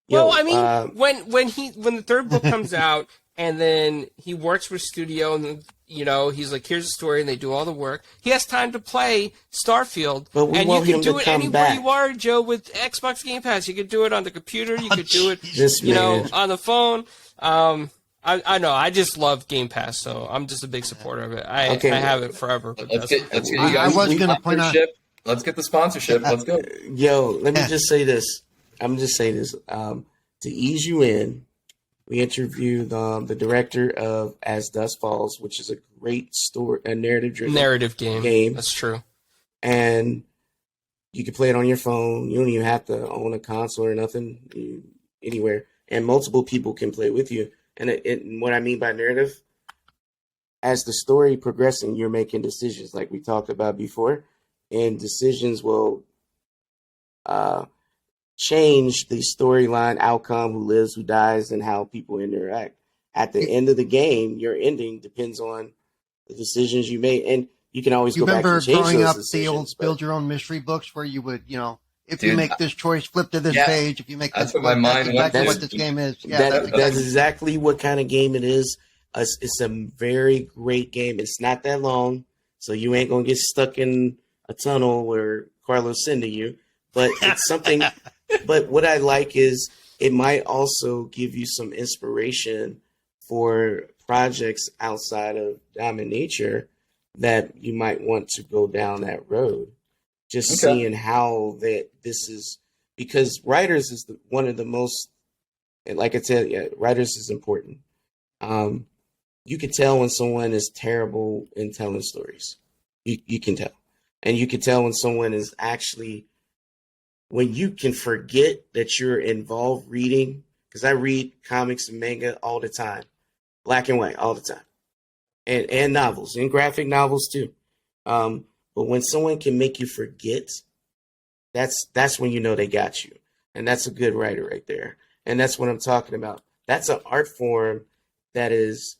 Well, I mean, when the third book comes out, and then he works with studio, and he's like, here's the story, and they do all the work. He has time to play Starfield, and you can do it anywhere you are, Joe, with Xbox Game Pass. You could do it on the computer, you could do it, on the phone. I know. I just love Game Pass, so I'm just a big supporter of it. I have it forever. Let's get you guys. Let's get the sponsorship. Let's go. Yo, let me just say this. I'm just saying this. To ease you in, we interviewed the director of As Dusk Falls, which is a great story, a narrative game. That's true. And you can play it on your phone. You don't even have to own a console or nothing anywhere. And multiple people can play with you. And what I mean by narrative, as the story progressing, you're making decisions like we talked about before. And decisions will change the storyline outcome, who lives, who dies, and how people interact. at the end of the game, your ending depends on the decisions you made, and you can always You go back remember and change growing those up the decisions. old build your own mystery books where you would, if Dude, you make this choice, flip to this yeah, page. If you make that's this, what my mind that's went exactly to. what this game is. Yeah, That's exactly what kind of game it is. It's a very great game. It's not that long, so you ain't gonna get stuck in a tunnel where Carlos sending you. But it's something. But what I like is it might also give you some inspiration for projects outside of Dominature that you might want to go down that road. Just seeing how this is, because writers is one of the most, and like I said, yeah, writers is important. You can tell when someone is terrible in telling stories. You can tell. And you can tell when someone is actually, when you can forget that you're involved reading, because I read comics and manga all the time, black and white all the time, and novels, and graphic novels too. But when someone can make you forget, that's when you know they got you. And that's a good writer right there. And that's what I'm talking about. That's an art form that is,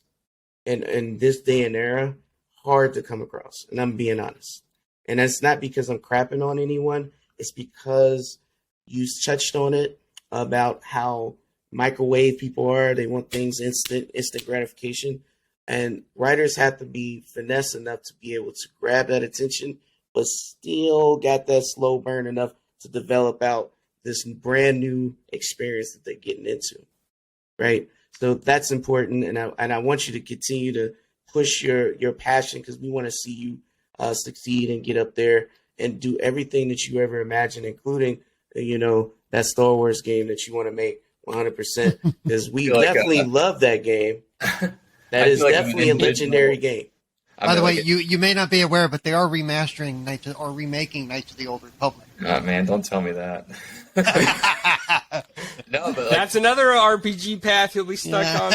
in this day and era, hard to come across. And I'm being honest. And that's not because I'm crapping on anyone. It's because you touched on it about how microwave people are. They want things instant gratification. And writers have to be finesse enough to be able to grab that attention, but still got that slow burn enough to develop out this brand new experience that they're getting into, right? So that's important, and I want you to continue to push your passion, because we want to see you succeed and get up there and do everything that you ever imagined, including that Star Wars game that you want to make 100%, because we definitely love that game. That is definitely a legendary game. By the way, you may not be aware, but they are remastering remaking Knights of the Old Republic. Oh man, don't tell me that. No, but that's another RPG path you'll be stuck on.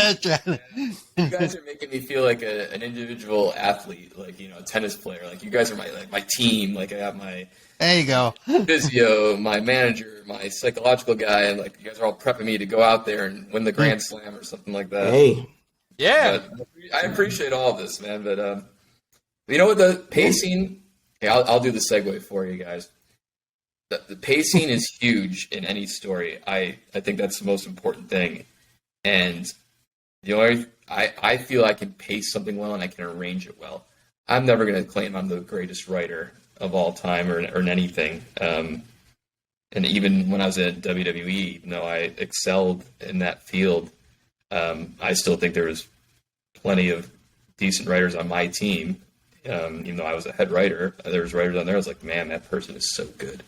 You guys are making me feel like an individual athlete, like a tennis player. Like you guys are my team. Like I got my there you go physio, my manager, my psychological guy, and like you guys are all prepping me to go out there and win the Grand Slam or something like that. Hey, yeah, but I appreciate all of this, man. But the pacing. Okay, I'll do the segue for you guys. The pacing is huge in any story. I think that's the most important thing. And I feel I can pace something well and I can arrange it well. I'm never going to claim I'm the greatest writer of all time or in anything. And even when I was at WWE, even though I excelled in that field, I still think there was plenty of decent writers on my team. Even though I was a head writer, there was writers on there. I was like, man, that person is so good.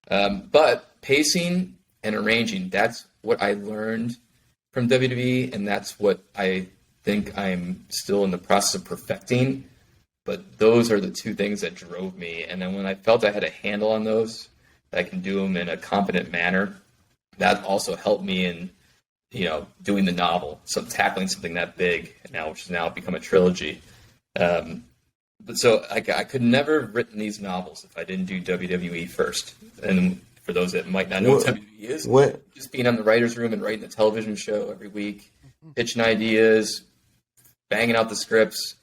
But pacing and arranging, that's what I learned from WWE, and that's what I think I'm still in the process of perfecting. But those are the two things that drove me. And then when I felt I had a handle on those, that I can do them in a competent manner, that also helped me in, doing the novel, so tackling something that big now, which has now become a trilogy. But so I could never have written these novels if I didn't do WWE first. And for those that might not know what WWE is, just being in the writer's room and writing the television show every week, pitching ideas, banging out the scripts,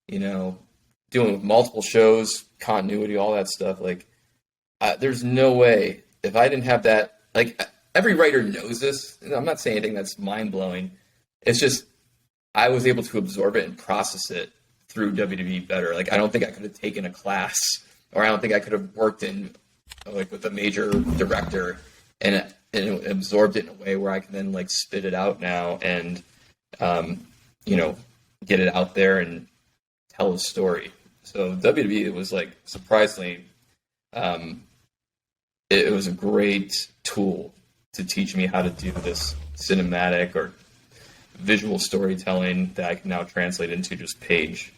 doing multiple shows, continuity, all that stuff. Like, there's no way if I didn't have that. Like, every writer knows this. I'm not saying anything that's mind-blowing. It's just I was able to absorb it and process it through WWE better. Like, I don't think I could have taken a class, or I don't think I could have worked with a major director and absorbed it in a way where I can then spit it out now and get it out there and tell a story. So WWE, it was surprisingly, it was a great tool to teach me how to do this cinematic or visual storytelling that I can now translate into just page.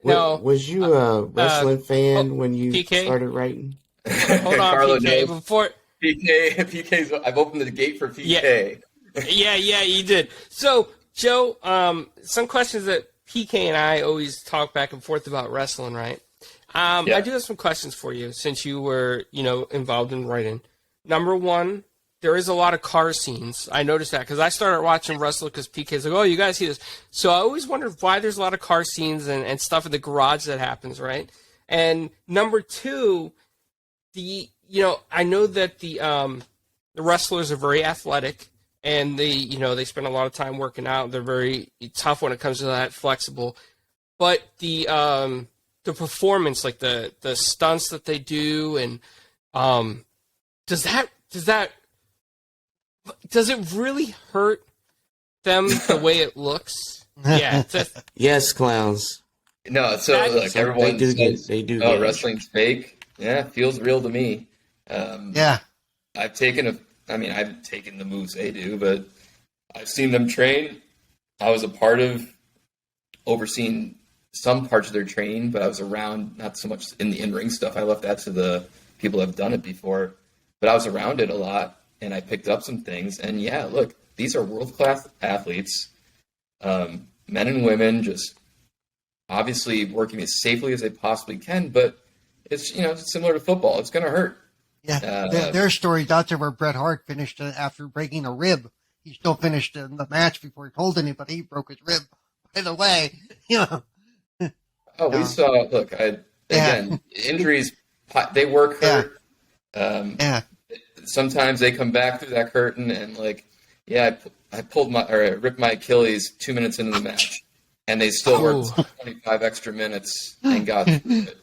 No. Was you a wrestling fan when you PK? started writing? Hold on, Carlo PK. knows. Before PK's. I've opened the gate for PK. Yeah, you did. So, Joe, some questions that PK and I always talk back and forth about wrestling, right? I do have some questions for you since you were, involved in writing. Number one, there is a lot of car scenes. I noticed that because I started watching wrestling because PK's like, oh, you guys see this. So I always wondered why there's a lot of car scenes and stuff in the garage that happens, right? And number two, I know that the wrestlers are very athletic and they spend a lot of time working out. They're very tough when it comes to that, flexible. But the performance, like the stunts that they do, and does it really hurt them the way it looks? Yeah. Yes, clowns. No, so like everyone says, they do. Oh, wrestling's fake. Yeah, feels real to me. Yeah. I've taken the moves they do, but I've seen them train. I was a part of overseeing some parts of their training, but I was around, not so much in the in-ring stuff. I left that to the people that have done it before, but I was around it a lot, and I picked up some things. And yeah, look, these are world-class athletes, men and women, just obviously working as safely as they possibly can, but it's similar to football. It's going to hurt. Yeah, there are stories out there where Bret Hart finished after breaking a rib. He still finished the match before he told anybody he broke his rib. By the way, we saw. Look, injuries. They work hurt. Sometimes they come back through that curtain, and I ripped my Achilles 2 minutes into the match, and they still worked 25 extra minutes and got through it.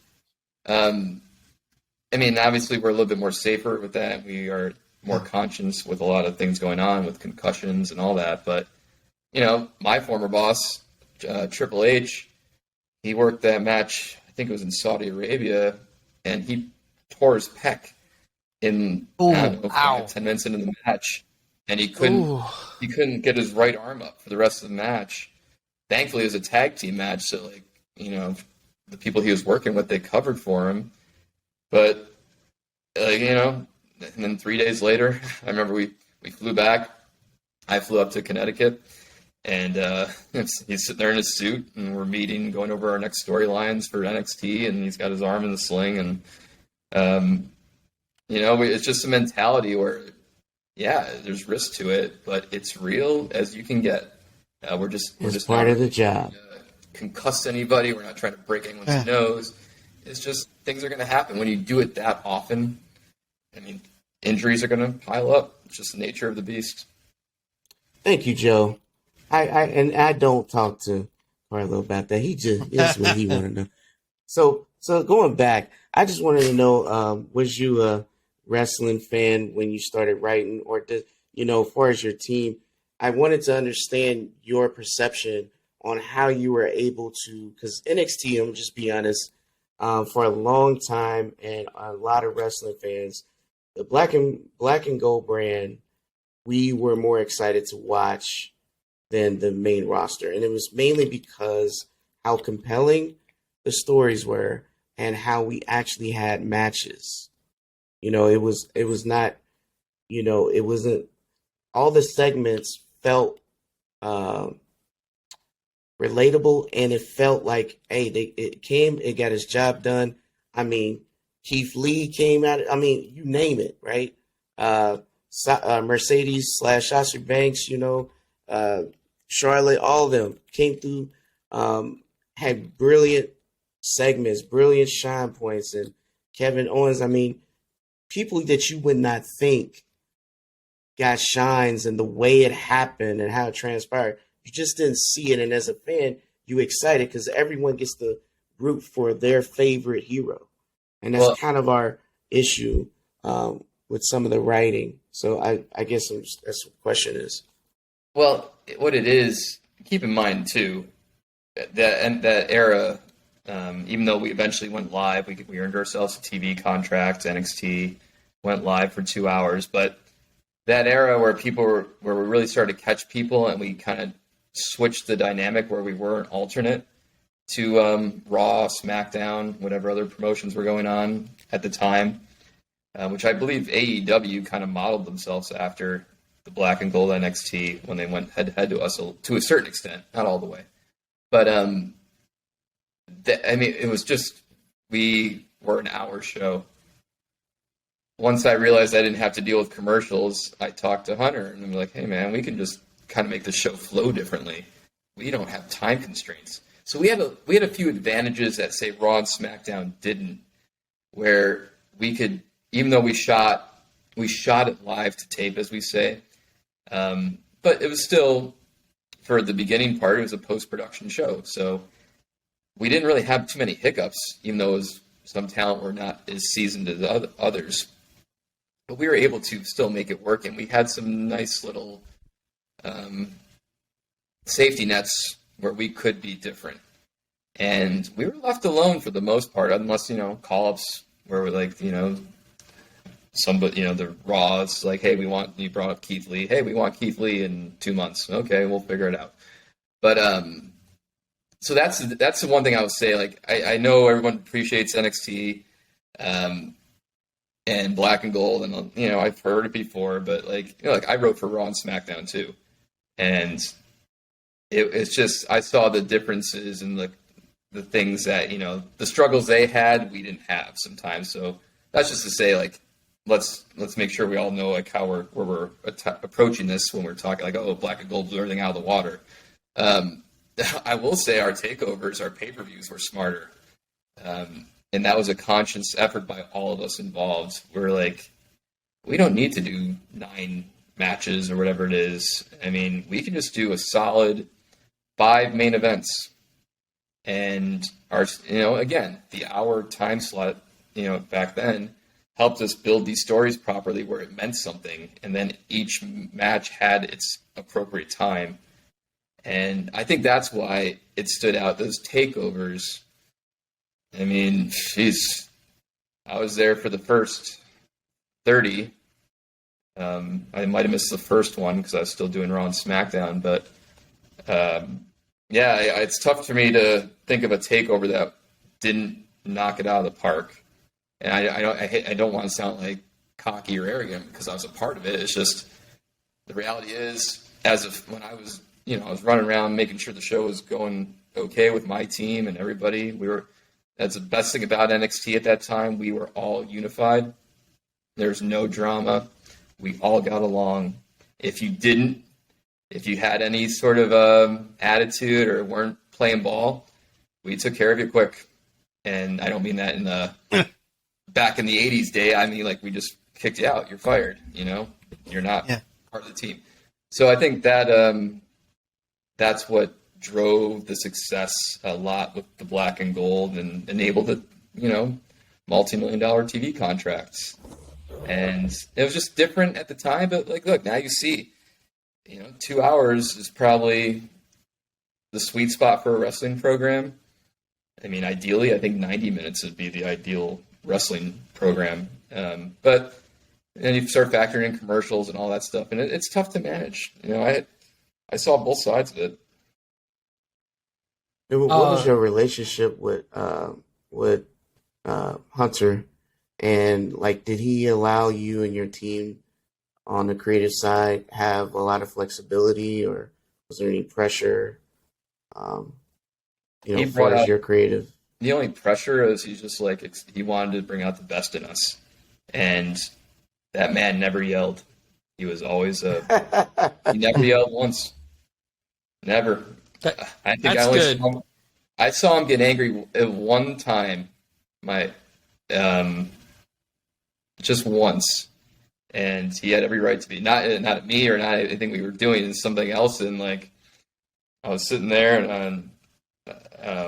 Obviously, we're a little bit more safer with that. We are more conscious with a lot of things going on with concussions and all that. But, my former boss, Triple H, he worked that match, I think it was in Saudi Arabia, and he tore his pec in 10 minutes into the match. And he couldn't get his right arm up for the rest of the match. Thankfully, it was a tag team match, so, the people he was working with, they covered for him. But, and then 3 days later, I remember we flew back. I flew up to Connecticut, and he's sitting there in his suit, and we're meeting, going over our next storylines for NXT, and he's got his arm in the sling. And, it's just a mentality where, there's risk to it, but it's real as you can get. We're just part of the job. Concuss anybody. We're not trying to break anyone's nose. It's just things are going to happen when you do it that often. Injuries are going to pile up. It's just the nature of the beast. Thank you, Joe. I don't talk to Carlo about that. He just that's what he wanted to know. So going back, I just wanted to know, was you a wrestling fan when you started writing, or as far as your team? I wanted to understand your perception on how you were able to, because NXT, I'm just be honest, for a long time, and a lot of wrestling fans, the black and gold brand, we were more excited to watch than the main roster. And it was mainly because how compelling the stories were and how we actually had matches. It was not, it wasn't, all the segments felt relatable, and it felt like, hey, it got his job done. Keith Lee came out. You name it, right? Mercedes / Sasha Banks, Charlotte, all of them came through, had brilliant segments, brilliant shine points, and Kevin Owens. People that you would not think got shines, and the way it happened and how it transpired, you just didn't see it. And as a fan, you excited because everyone gets to root for their favorite hero. And that's kind of our issue with some of the writing. So I guess that's what the question is. Well, what it is, keep in mind, too, that era, even though we eventually went live, we earned ourselves a TV contract, NXT, went live for 2 hours. But that era where we really started to catch people, and we kind of switched the dynamic where we were an alternate to Raw, SmackDown, whatever other promotions were going on at the time, which I believe AEW kind of modeled themselves after the Black and Gold NXT when they went head-to-head to us to a certain extent, not all the way. But, it was just, we were an hour show. once I realized I didn't have to deal with commercials, I talked to Hunter, and I'm like, hey, man, we can just kind of make the show flow differently. We don't have time constraints. So we had a few advantages that, say, Raw and SmackDown didn't, where we could, even though we shot it live to tape, as we say, but it was still, for the beginning part, it was a post-production show. So we didn't really have too many hiccups, even though some talent were not as seasoned as others. But we were able to still make it work, and we had some nice little safety nets where we could be different. And we were left alone for the most part, unless, call-ups where we're like, somebody, the Raw is like, hey, you brought up Keith Lee. Hey, we want Keith Lee in 2 months. Okay, we'll figure it out. But, so that's the one thing I would say. Like, I know everyone appreciates NXT, and Black and Gold, and, I've heard it before, but I wrote for Raw and SmackDown too. And it's just, I saw the differences in the things that, the struggles they had, we didn't have sometimes. So that's just to say, let's make sure we all know how we're approaching this when we're talking Black and Gold blew everything out of the water. I will say our takeovers, our pay-per-views were smarter. And that was a conscious effort by all of us involved. We're like, we don't need to do 9 matches or whatever it is. I mean, we can just do a solid 5 main events. And again, the hour time slot, back then helped us build these stories properly where it meant something. And then each match had its appropriate time. And I think that's why it stood out. Those takeovers, I mean, geez, I was there for the first 30. I might have missed the first one because I was still doing Raw and SmackDown. But, it's tough for me to think of a takeover that didn't knock it out of the park. And I don't want to sound like cocky or arrogant because I was a part of it. It's just the reality is, when I was, I was running around making sure the show was going okay with my team and everybody. That's the best thing about NXT at that time. We were all unified. There's no drama. We all got along. If you had any sort of attitude or weren't playing ball, we took care of you quick. And I don't mean that in the back in the 80s day. I mean, we just kicked you out. You're fired. You're not part of the team. So I think that that's what drove the success a lot with the Black and Gold and enabled the, multi-million-dollar TV contracts. And it was just different at the time, but look, now you see, 2 hours is probably the sweet spot for a wrestling program. I mean, ideally, I think 90 minutes would be the ideal wrestling program. But then you start factoring in commercials and all that stuff, and it's tough to manage. I saw both sides of it. What was your relationship with Hunter? And did he allow you and your team on the creative side have a lot of flexibility, or was there any pressure? As far as your creative. The only pressure is he's just he wanted to bring out the best in us, and that man never yelled. He was always he never yelled once. Never. I think I saw him get angry one time, just once, and he had every right to be not at me or not anything we were doing, and something else. And I was sitting there and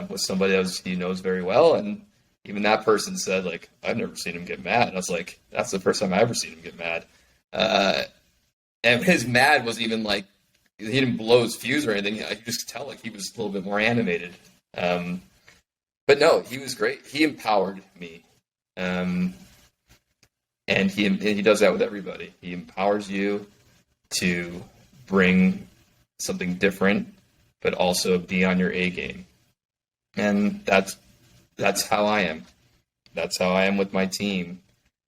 with somebody else he knows very well, and even that person said I've never seen him get mad. And I was like, that's the first time I ever seen him get mad. And his mad was even he didn't blow his fuse or anything. I could just tell he was a little bit more animated. But no, he was great. He empowered me. And he does that with everybody. He empowers you to bring something different, but also be on your A game. And that's how I am. That's how I am with my team.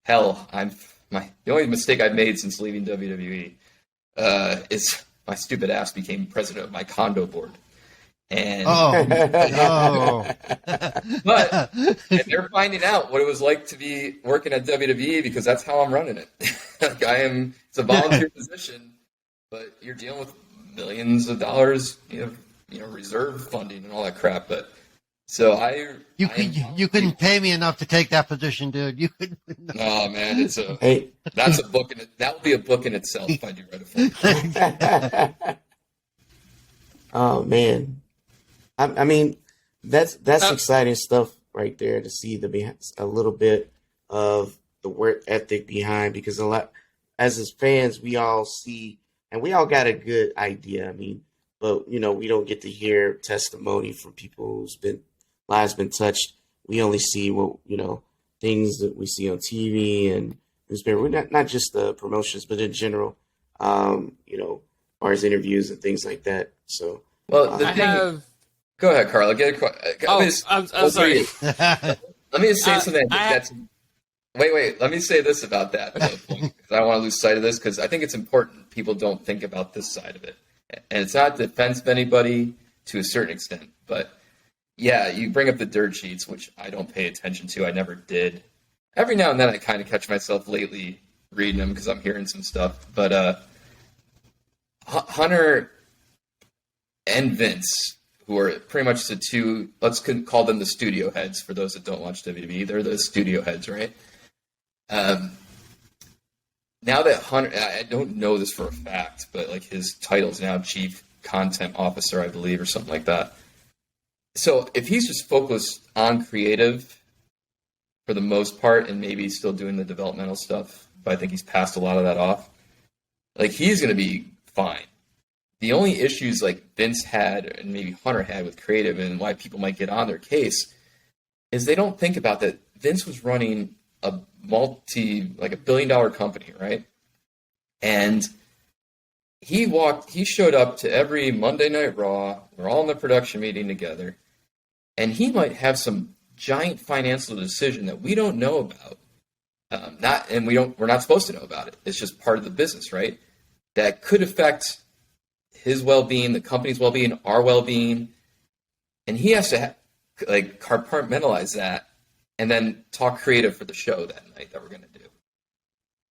Hell, the only mistake I've made since leaving WWE is my stupid ass became president of my condo board. And but and they're finding out what it was like to be working at WWE because that's how I'm running it. Like it's a volunteer position, but you're dealing with millions of dollars, reserve funding and all that crap. But so you couldn't pay me enough to take that position, dude. You couldn't. Oh man, that's a book that would be a book in itself if I do write it for. Oh man. I mean, that's exciting stuff right there to see a little bit of the work ethic behind, because a lot, as fans, we all see and we all got a good idea. I mean, but we don't get to hear testimony from people whose lives been touched. We only see what things that we see on TV and newspaper. We're not just the promotions, but in general, as far as interviews and things like that. So, well, go ahead, Carla. I'm sorry. Let me just say something. Wait. Let me say this about that point, because I don't want to lose sight of this, because I think it's important people don't think about this side of it. And it's not defense of anybody to a certain extent, but yeah, you bring up the dirt sheets, which I don't pay attention to. I never did. Every now and then I kind of catch myself lately reading them because I'm hearing some stuff. But Hunter and Vince, who are pretty much the two, let's call them the studio heads for those that don't watch WWE. They're the studio heads, right? Now that Hunter, I don't know this for a fact, but like his title is now Chief Content Officer, I believe, or something like that. So if he's just focused on creative for the most part, and maybe he's still doing the developmental stuff, but I think he's passed a lot of that off, like he's going to be fine. The only issues like Vince had and maybe Hunter had with creative and why people might get on their case is they don't think about that Vince was running a $1 billion company, right? And he showed up to every Monday Night Raw. We're all in the production meeting together. And he might have some giant financial decision that we don't know about. We're not supposed to know about it. It's just part of the business, right? That could affect his well-being, the company's well-being, our well-being, and he has to compartmentalize that and then talk creative for the show that night that we're going to do.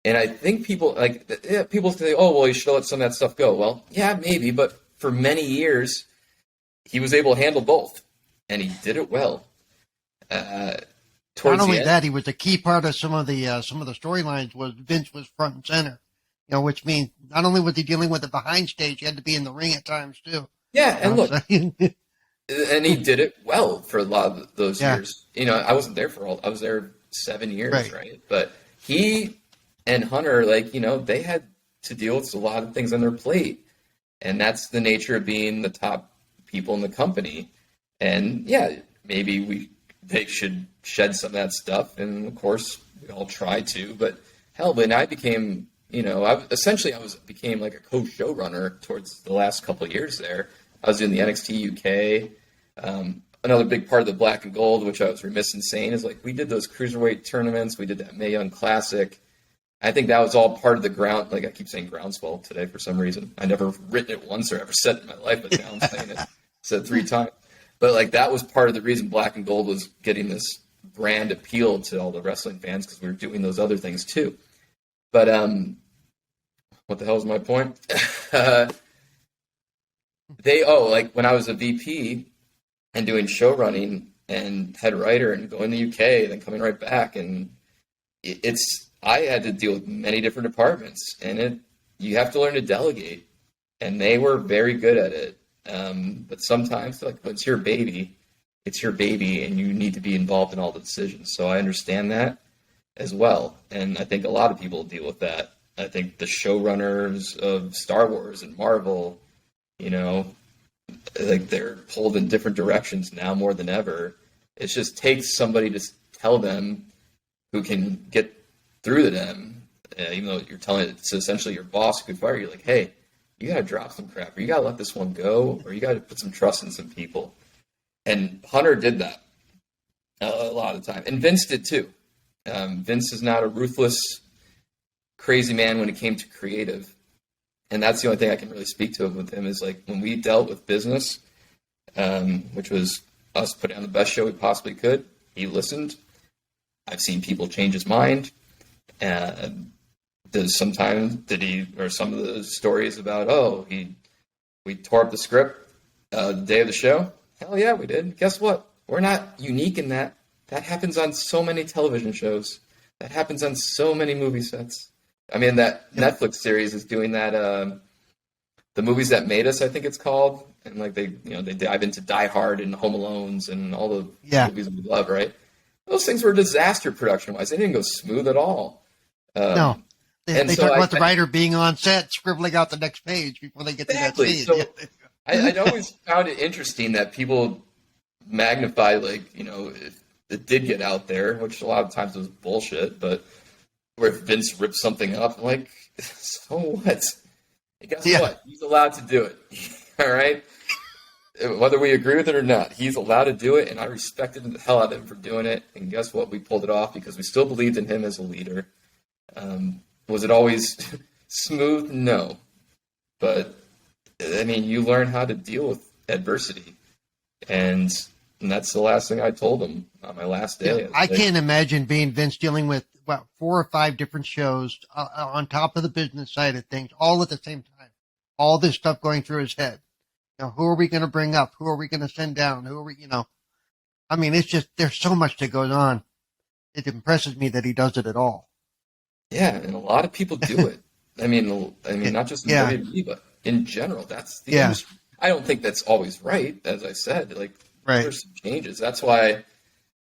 And I think people say, "Oh, well, you should let some of that stuff go." Well, yeah, maybe, but for many years, he was able to handle both, and he did it well. Not only that, he was a key part of some of the storylines. Was Vince was front and center. Which means not only was he dealing with it behind stage, he had to be in the ring at times too. Yeah, and look, and he did it well for a lot of those years. I wasn't there I was there 7 years, right? But he and Hunter, they had to deal with a lot of things on their plate, and that's the nature of being the top people in the company. And yeah, maybe they should shed some of that stuff, and of course we all try to. But hell, when I became I became like a co-showrunner towards the last couple of years there. I was doing the NXT UK. Another big part of the Black and Gold, which I was remiss in saying, is we did those cruiserweight tournaments. We did that Mae Young Classic. I think that was all part of the ground. I keep saying groundswell today for some reason. I never written it once or ever said it in my life, but now I'm saying it. Said 3 times. But that was part of the reason Black and Gold was getting this brand appeal to all the wrestling fans, because we were doing those other things too. But what the hell is my point? When I was a VP and doing show running and head writer and going to the UK and then coming right back, and I had to deal with many different departments, and you have to learn to delegate, and they were very good at it. But sometimes, when it's your baby, and you need to be involved in all the decisions. So I understand that as well, and I think a lot of people deal with that. I think the showrunners of Star Wars and Marvel, they're pulled in different directions now more than ever. It just takes somebody to tell them who can get through to them, even though you're telling it to essentially your boss who could fire you. Hey, you got to drop some crap, or you got to let this one go, or you got to put some trust in some people. And Hunter did that a lot of the time, and Vince did too. Vince is not a ruthless, crazy man when it came to creative. And that's the only thing I can really speak to with him is when we dealt with business, which was us putting on the best show we possibly could. He listened. I've seen people change his mind. Some of the stories about, we tore up the script the day of the show. Hell yeah, we did. Guess what? We're not unique in that. That happens on so many television shows. That happens on so many movie sets. I mean, that Netflix series is doing that. The Movies That Made Us, I think it's called, and like they dive into Die Hard and Home Alones and all the movies we love, right? Those things were a disaster production-wise. They didn't go smooth at all. No. They talk about the writer being on set, scribbling out the next page before they get to that scene. So I always found it interesting that people magnify, if it did get out there, which a lot of times was bullshit, but where Vince ripped something up, I'm like, so what? And guess what? He's allowed to do it. All right? Whether we agree with it or not, he's allowed to do it, and I respected the hell out of him for doing it. And guess what? We pulled it off because we still believed in him as a leader. Was it always smooth? No. But, I mean, you learn how to deal with adversity. And that's the last thing I told him on my last day. I can't imagine being Vince dealing with 4 or 5 different shows on top of the business side of things, all at the same time. All this stuff going through his head. Who are we going to bring up? Who are we going to send down? Who are we, I mean, it's just, there's so much that goes on. It impresses me that he does it at all. Yeah, and a lot of people do it. I mean, not just in WWE, but in general, that's the industry. I don't think that's always right, as I said. There's some changes. That's why,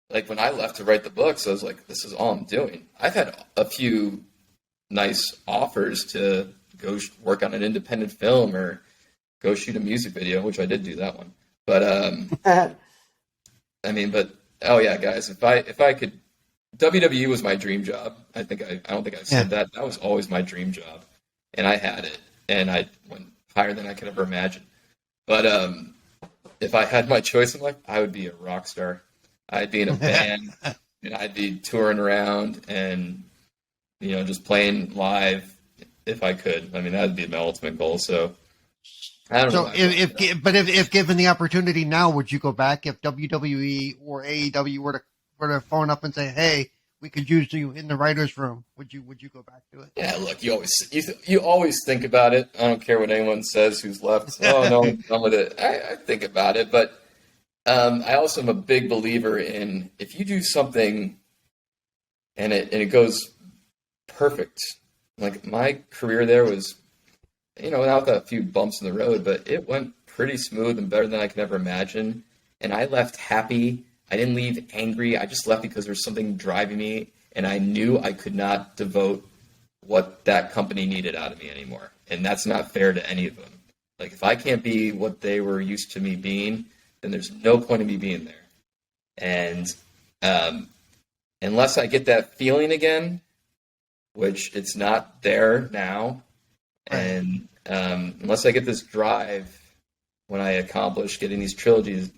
when I left to write the books, I was like, this is all I'm doing. I've had a few nice offers to go work on an independent film or go shoot a music video, which I did do that one. But, guys, if I could, WWE was my dream job. I don't think I've said that. That was always my dream job. And I had it. And I went higher than I could ever imagine. But if I had my choice in life, I would be a rock star. I'd be in a band, and I'd be touring around and, just playing live if I could. I mean, that would be my ultimate goal. So, I don't know. So, if given the opportunity now, would you go back if WWE or AEW were to phone up and say, "Hey, we could use you in the writers' room"? Would you go back to it? Yeah, look, you always think about it. I don't care what anyone says who's left. Oh no, I'm with it. I think about it, but I also am a big believer in if you do something and it goes perfect. Like my career there was, without a few bumps in the road, but it went pretty smooth and better than I could ever imagine. And I left happy. I didn't leave angry. I just left because there was something driving me, and I knew I could not devote what that company needed out of me anymore. And that's not fair to any of them. Like, if I can't be what they were used to me being, then there's no point in me being there. And unless I get that feeling again, which it's not there now, and unless I get this drive when I accomplish getting this trilogy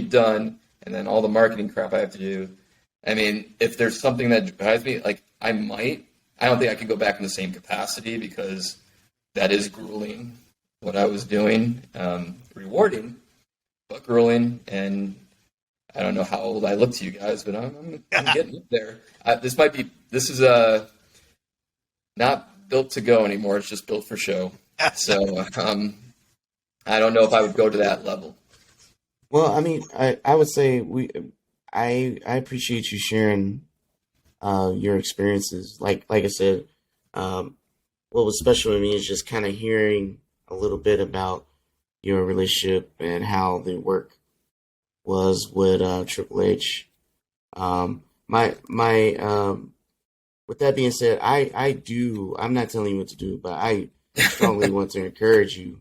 done, and then all the marketing crap I have to do. I mean, if there's something that drives me, I don't think I could go back in the same capacity because that is grueling, what I was doing. Rewarding, but grueling. And I don't know how old I look to you guys, but I'm getting up there. This is not built to go anymore. It's just built for show. So I don't know if I would go to that level. Well, I mean, I would say I appreciate you sharing your experiences. Like I said, what was special to me is just kind of hearing a little bit about your relationship and how the work was with Triple H. With that being said, I'm not telling you what to do, but I strongly want to encourage you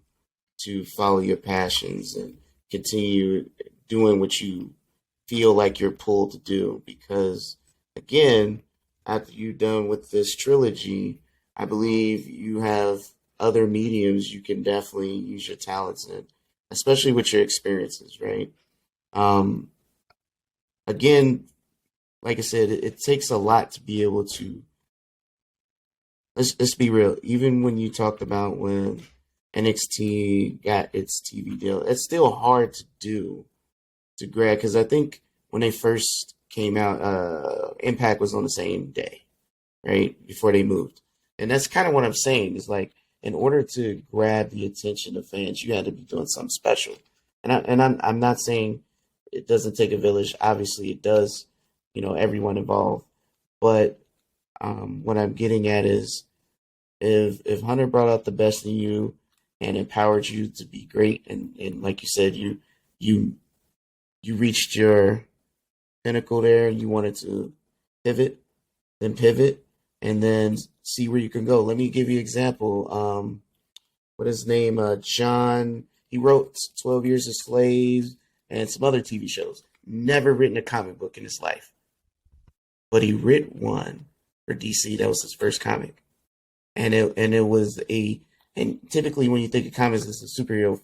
to follow your passions and continue doing what you feel like you're pulled to do. Because, again, after you're done with this trilogy, I believe you have other mediums you can definitely use your talents in, especially with your experiences, right? Again, like I said, it takes a lot to be able to, let's be real. Even when you talked about when NXT got its TV deal. It's still hard to do to grab because I think when they first came out, Impact was on the same day, right before they moved, and that's kind of what I'm saying. Is like in order to grab the attention of fans, you had to be doing something special. I'm not saying it doesn't take a village. Obviously, it does. Everyone involved. But what I'm getting at is, if Hunter brought out the best in you and empowered you to be great, and like you said, you reached your pinnacle there, you wanted to pivot, and then see where you can go. Let me give you an example. What is his name? John. He wrote 12 Years a Slave and some other TV shows. Never written a comic book in his life. But he wrote one for DC. That was his first comic. And it was and typically when you think of comics, it's a superhero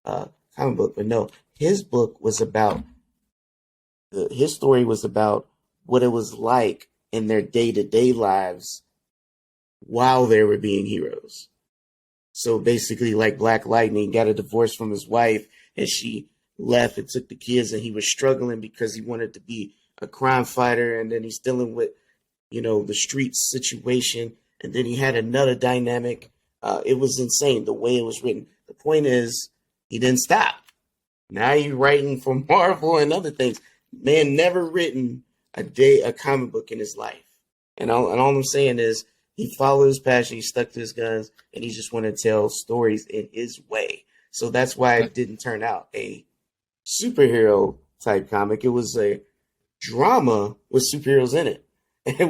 comic book. But no, his book was about, his story was about what it was like in their day-to-day lives while they were being heroes. So basically, like Black Lightning got a divorce from his wife, and she left and took the kids, and he was struggling because he wanted to be a crime fighter, and then he's dealing with, the street situation, and then he had another dynamic. It was insane the way it was written. The point is, he didn't stop. Now you're writing for Marvel and other things. Man, never written a comic book in his life. And all I'm saying is, he followed his passion, he stuck to his guns, and he just wanted to tell stories in his way. So that's why it didn't turn out a superhero type comic. It was a drama with superheroes in it,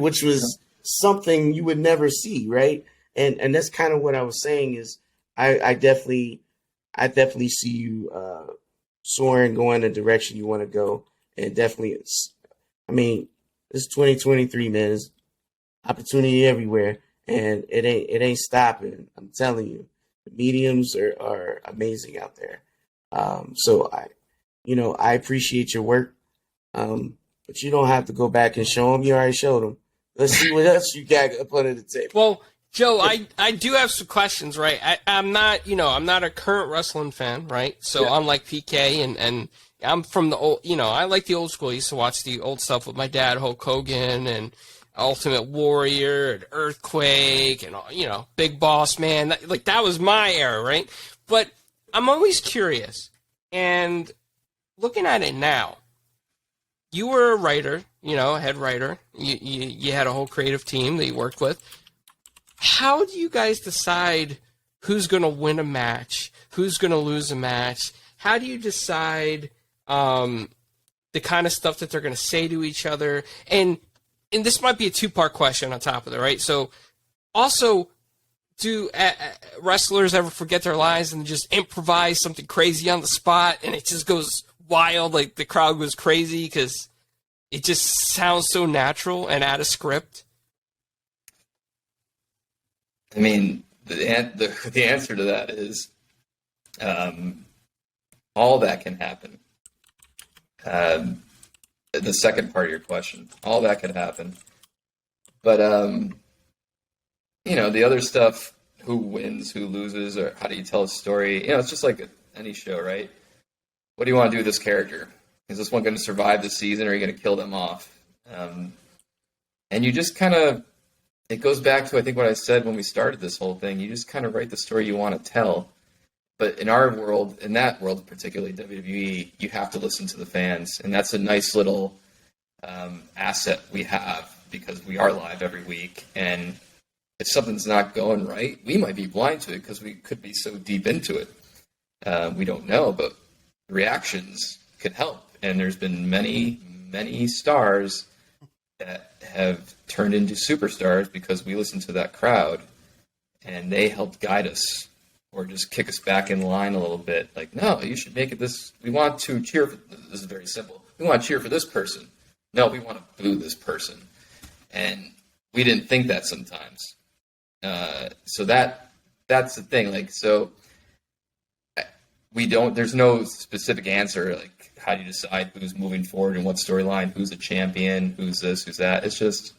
which was something you would never see, right? And that's kind of what I was saying is I definitely see you soaring, going the direction you want to go. And definitely, it's 2023, man. There's opportunity everywhere, and it ain't stopping. I'm telling you, the mediums are amazing out there. So I appreciate your work, but you don't have to go back and show them. You already showed them. Let's see what else you got up under the table. Well, Joe, I do have some questions, right? I'm not a current wrestling fan, right? So unlike PK and I'm from the old, I like the old school. I used to watch the old stuff with my dad, Hulk Hogan, and Ultimate Warrior, and Earthquake, and Big Boss Man. That was my era, right? But I'm always curious, and looking at it now, you were a writer, a head writer. You had a whole creative team that you worked with. How do you guys decide who's going to win a match, who's going to lose a match? How do you decide the kind of stuff that they're going to say to each other? And this might be a two-part question on top of it, right? So also, do wrestlers ever forget their lines and just improvise something crazy on the spot and it just goes wild, like the crowd goes crazy because it just sounds so natural and out of script? I mean, the answer to that is all that can happen. The second part of your question, all that could happen. But, the other stuff, who wins, who loses, or how do you tell a story? It's just like any show, right? What do you want to do with this character? Is this one going to survive the season, or are you going to kill them off? And you just kind of, it goes back to, I think, what I said when we started this whole thing. You just kind of write the story you want to tell. But in our world, in that world, particularly WWE, you have to listen to the fans. And that's a nice little asset we have because we are live every week. And if something's not going right, we might be blind to it because we could be so deep into it. We don't know, but reactions can help. And there's been many, many stars that have turned into superstars because we listened to that crowd and they helped guide us. Or just kick us back in line a little bit. Like, no, you should make it this. We want to cheer for. This is very simple. We want to cheer for this person. No, we want to boo this person. And we didn't think that sometimes. So that's the thing. Like, so we don't. There's no specific answer. Like, how do you decide who's moving forward and what storyline? Who's a champion? Who's this? Who's that? It's just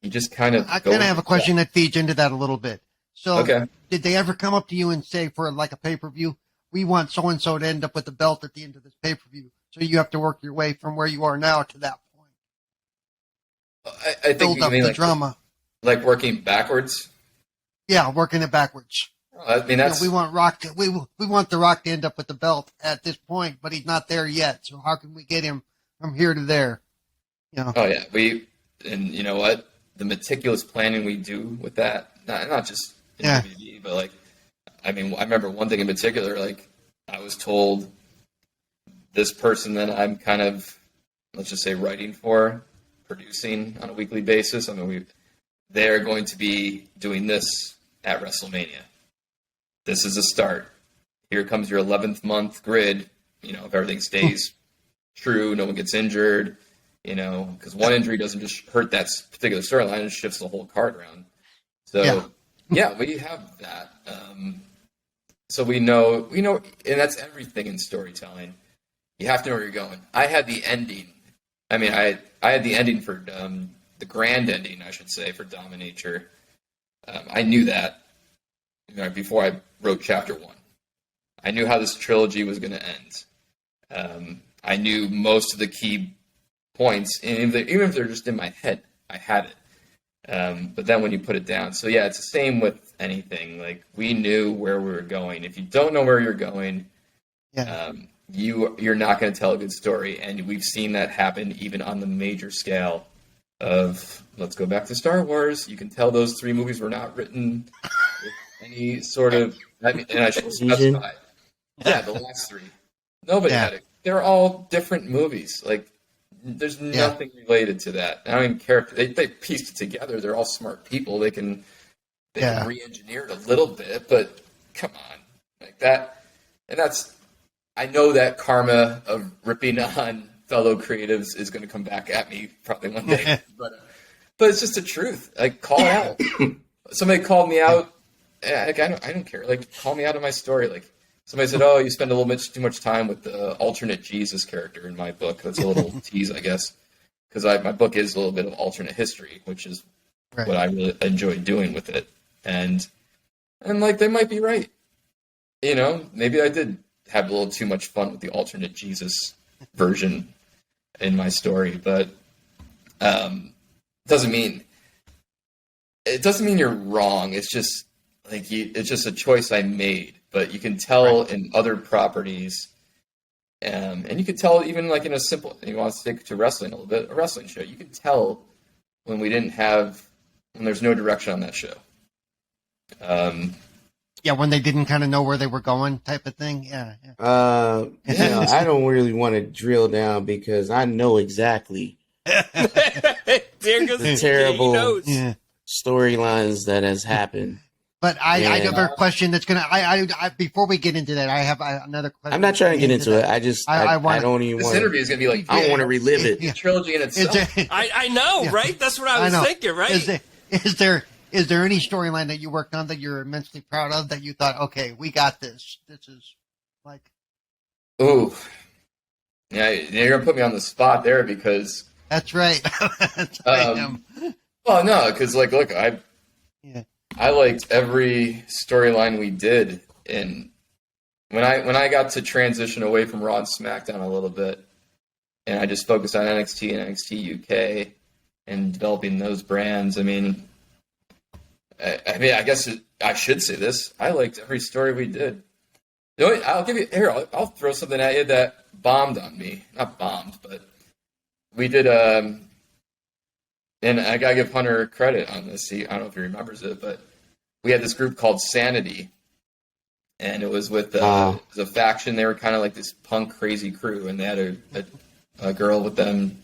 you just kind of. I kind of have a question that feeds into that a little bit. So Okay. did they ever come up to you and say, for like a pay-per-view, we want so-and-so to end up with the belt at the end of this pay-per-view? So you have to work your way from where you are now to that point. I think Build you up mean the like drama. like working backwards. Yeah, working it backwards. I mean, that's we want Rock to, we want the Rock to end up with the belt at this point, but he's not there yet. So how can we get him from here to there? Oh yeah, and you know what? The meticulous planning we do with that, not just in WWE, but like, I mean, I remember one thing in particular. Like, I was told this person that I'm kind of, let's just say, writing for, producing on a weekly basis. I mean, they're going to be doing this at WrestleMania. This is a start. Here comes your 11th month grid. If everything stays true, no one gets injured. Because one injury doesn't just hurt that particular storyline; it shifts the whole card around. So, yeah, we have that. So we know, and that's everything in storytelling. You have to know where you're going. I had the ending. I mean, I had the ending for the grand ending, I should say, for Dominator. I knew that before I wrote Chapter 1. I knew how this trilogy was going to end. I knew most of the key points, and even if they're just in my head, I had it. But then when you put it down, so yeah, it's the same with anything. Like, we knew where we were going. If you don't know where you're going, you're not going to tell a good story, and we've seen that happen even on the major scale of, let's go back to Star Wars. You can tell those 3 movies were not written with any sort of, and I should specify, the last 3. Nobody had it. They're all different movies. Like, there's nothing related to that. I don't even care if they pieced it together. They're all smart people. They can re-engineer it a little bit, but come on, like that. And I know that karma of ripping on fellow creatives is going to come back at me probably one day, but it's just the truth. Like, call it out. Somebody called me out. Like, I don't care. Like, call me out on my story. Like, somebody said, "Oh, you spend a little bit too much time with the alternate Jesus character in my book." That's a little tease, I guess, because my book is a little bit of alternate history, which is what I really enjoy doing with it. And like, they might be right. Maybe I did have a little too much fun with the alternate Jesus version in my story, but it doesn't mean you're wrong. It's just like it's just a choice I made. But you can tell in other properties, and you can tell even like in a simple, you want to stick to wrestling a little bit, a wrestling show, you can tell when there's no direction on that show. When they didn't kind of know where they were going, type of thing. I don't really want to drill down because I know exactly there goes the terrible storylines that has happened. But I have a question that's gonna. I before we get into that, I have another question. I'm not trying to get into it. I don't even want. This interview is gonna be like, I don't want to relive it. The trilogy in itself. I know, right? That's what I was thinking, right? Is there any storyline that you worked on that you're immensely proud of that you thought, okay, we got this. This is like. Ooh, yeah, you're gonna put me on the spot there because. That's right. Well, no, because like, look, I liked every storyline we did, and when I got to transition away from Raw and SmackDown a little bit, and I just focused on NXT and NXT UK and developing those brands. I mean, I guess I should say this. I liked every story we did. I'll throw something at you that bombed on me. Not bombed, but we did. And I gotta give Hunter credit on this. I don't know if he remembers it, but we had this group called Sanity, and it was with a faction. They were kind of like this punk crazy crew, and they had a girl with them,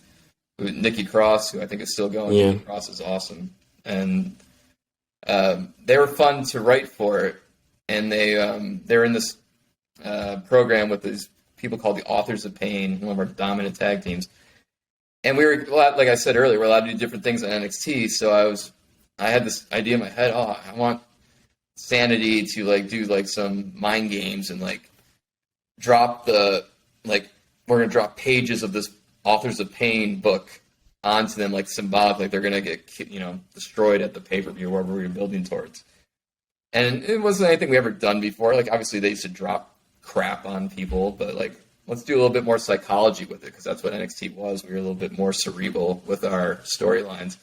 Nikki Cross, who I think is still going. Yeah. Nikki Cross is awesome, and they were fun to write for. And they're in this program with these people called the Authors of Pain, one of our dominant tag teams. And we were, like I said earlier, we're allowed to do different things on NXT. So I had this idea in my head. Oh, I want Sanity to like do like some mind games and like drop we're gonna drop pages of this Authors of Pain book onto them, like symbolic, like they're gonna get destroyed at the pay-per-view, wherever we were building towards. And it wasn't anything we ever done before. Like, obviously, they used to drop crap on people, but, like, let's do a little bit more psychology with it, because that's what NXT was. We were a little bit more cerebral with our storylines.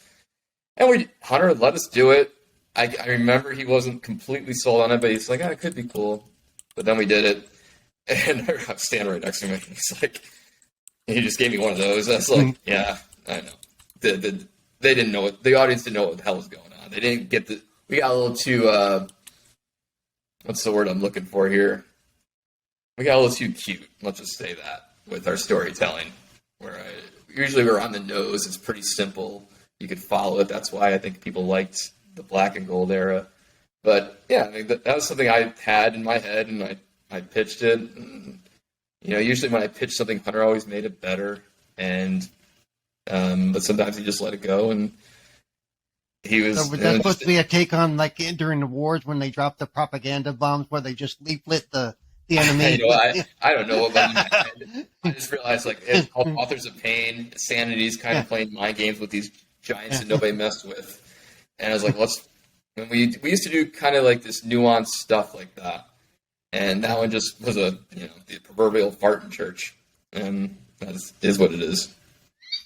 And Hunter let us do it. I remember he wasn't completely sold on it, but he's like, it could be cool. But then we did it. And I'm standing right next to him, and he's like, he just gave me one of those. I was like, yeah, I know. They didn't know it. The audience didn't know what the hell was going on. They didn't get we got a little too, what's the word I'm looking for here? We got a little too cute, let's just say that, with our storytelling. Usually we're on the nose. It's pretty simple. You could follow it. That's why I think people liked the black and gold era. But, yeah, I mean, that was something I had in my head, and I pitched it. And, usually when I pitched something, Hunter always made it better. And but sometimes he just let it go, and he was... So was that supposed to be a take on, like, during the wars when they dropped the propaganda bombs where they just leaflet the enemy? I don't know about that. I just realized, like, it's called Authors of Pain. Sanity's kind of playing mind games with these giants that nobody messed with. And I was like, we used to do kind of like this nuanced stuff like that. And that one just was the proverbial fart in church. And that is what it is.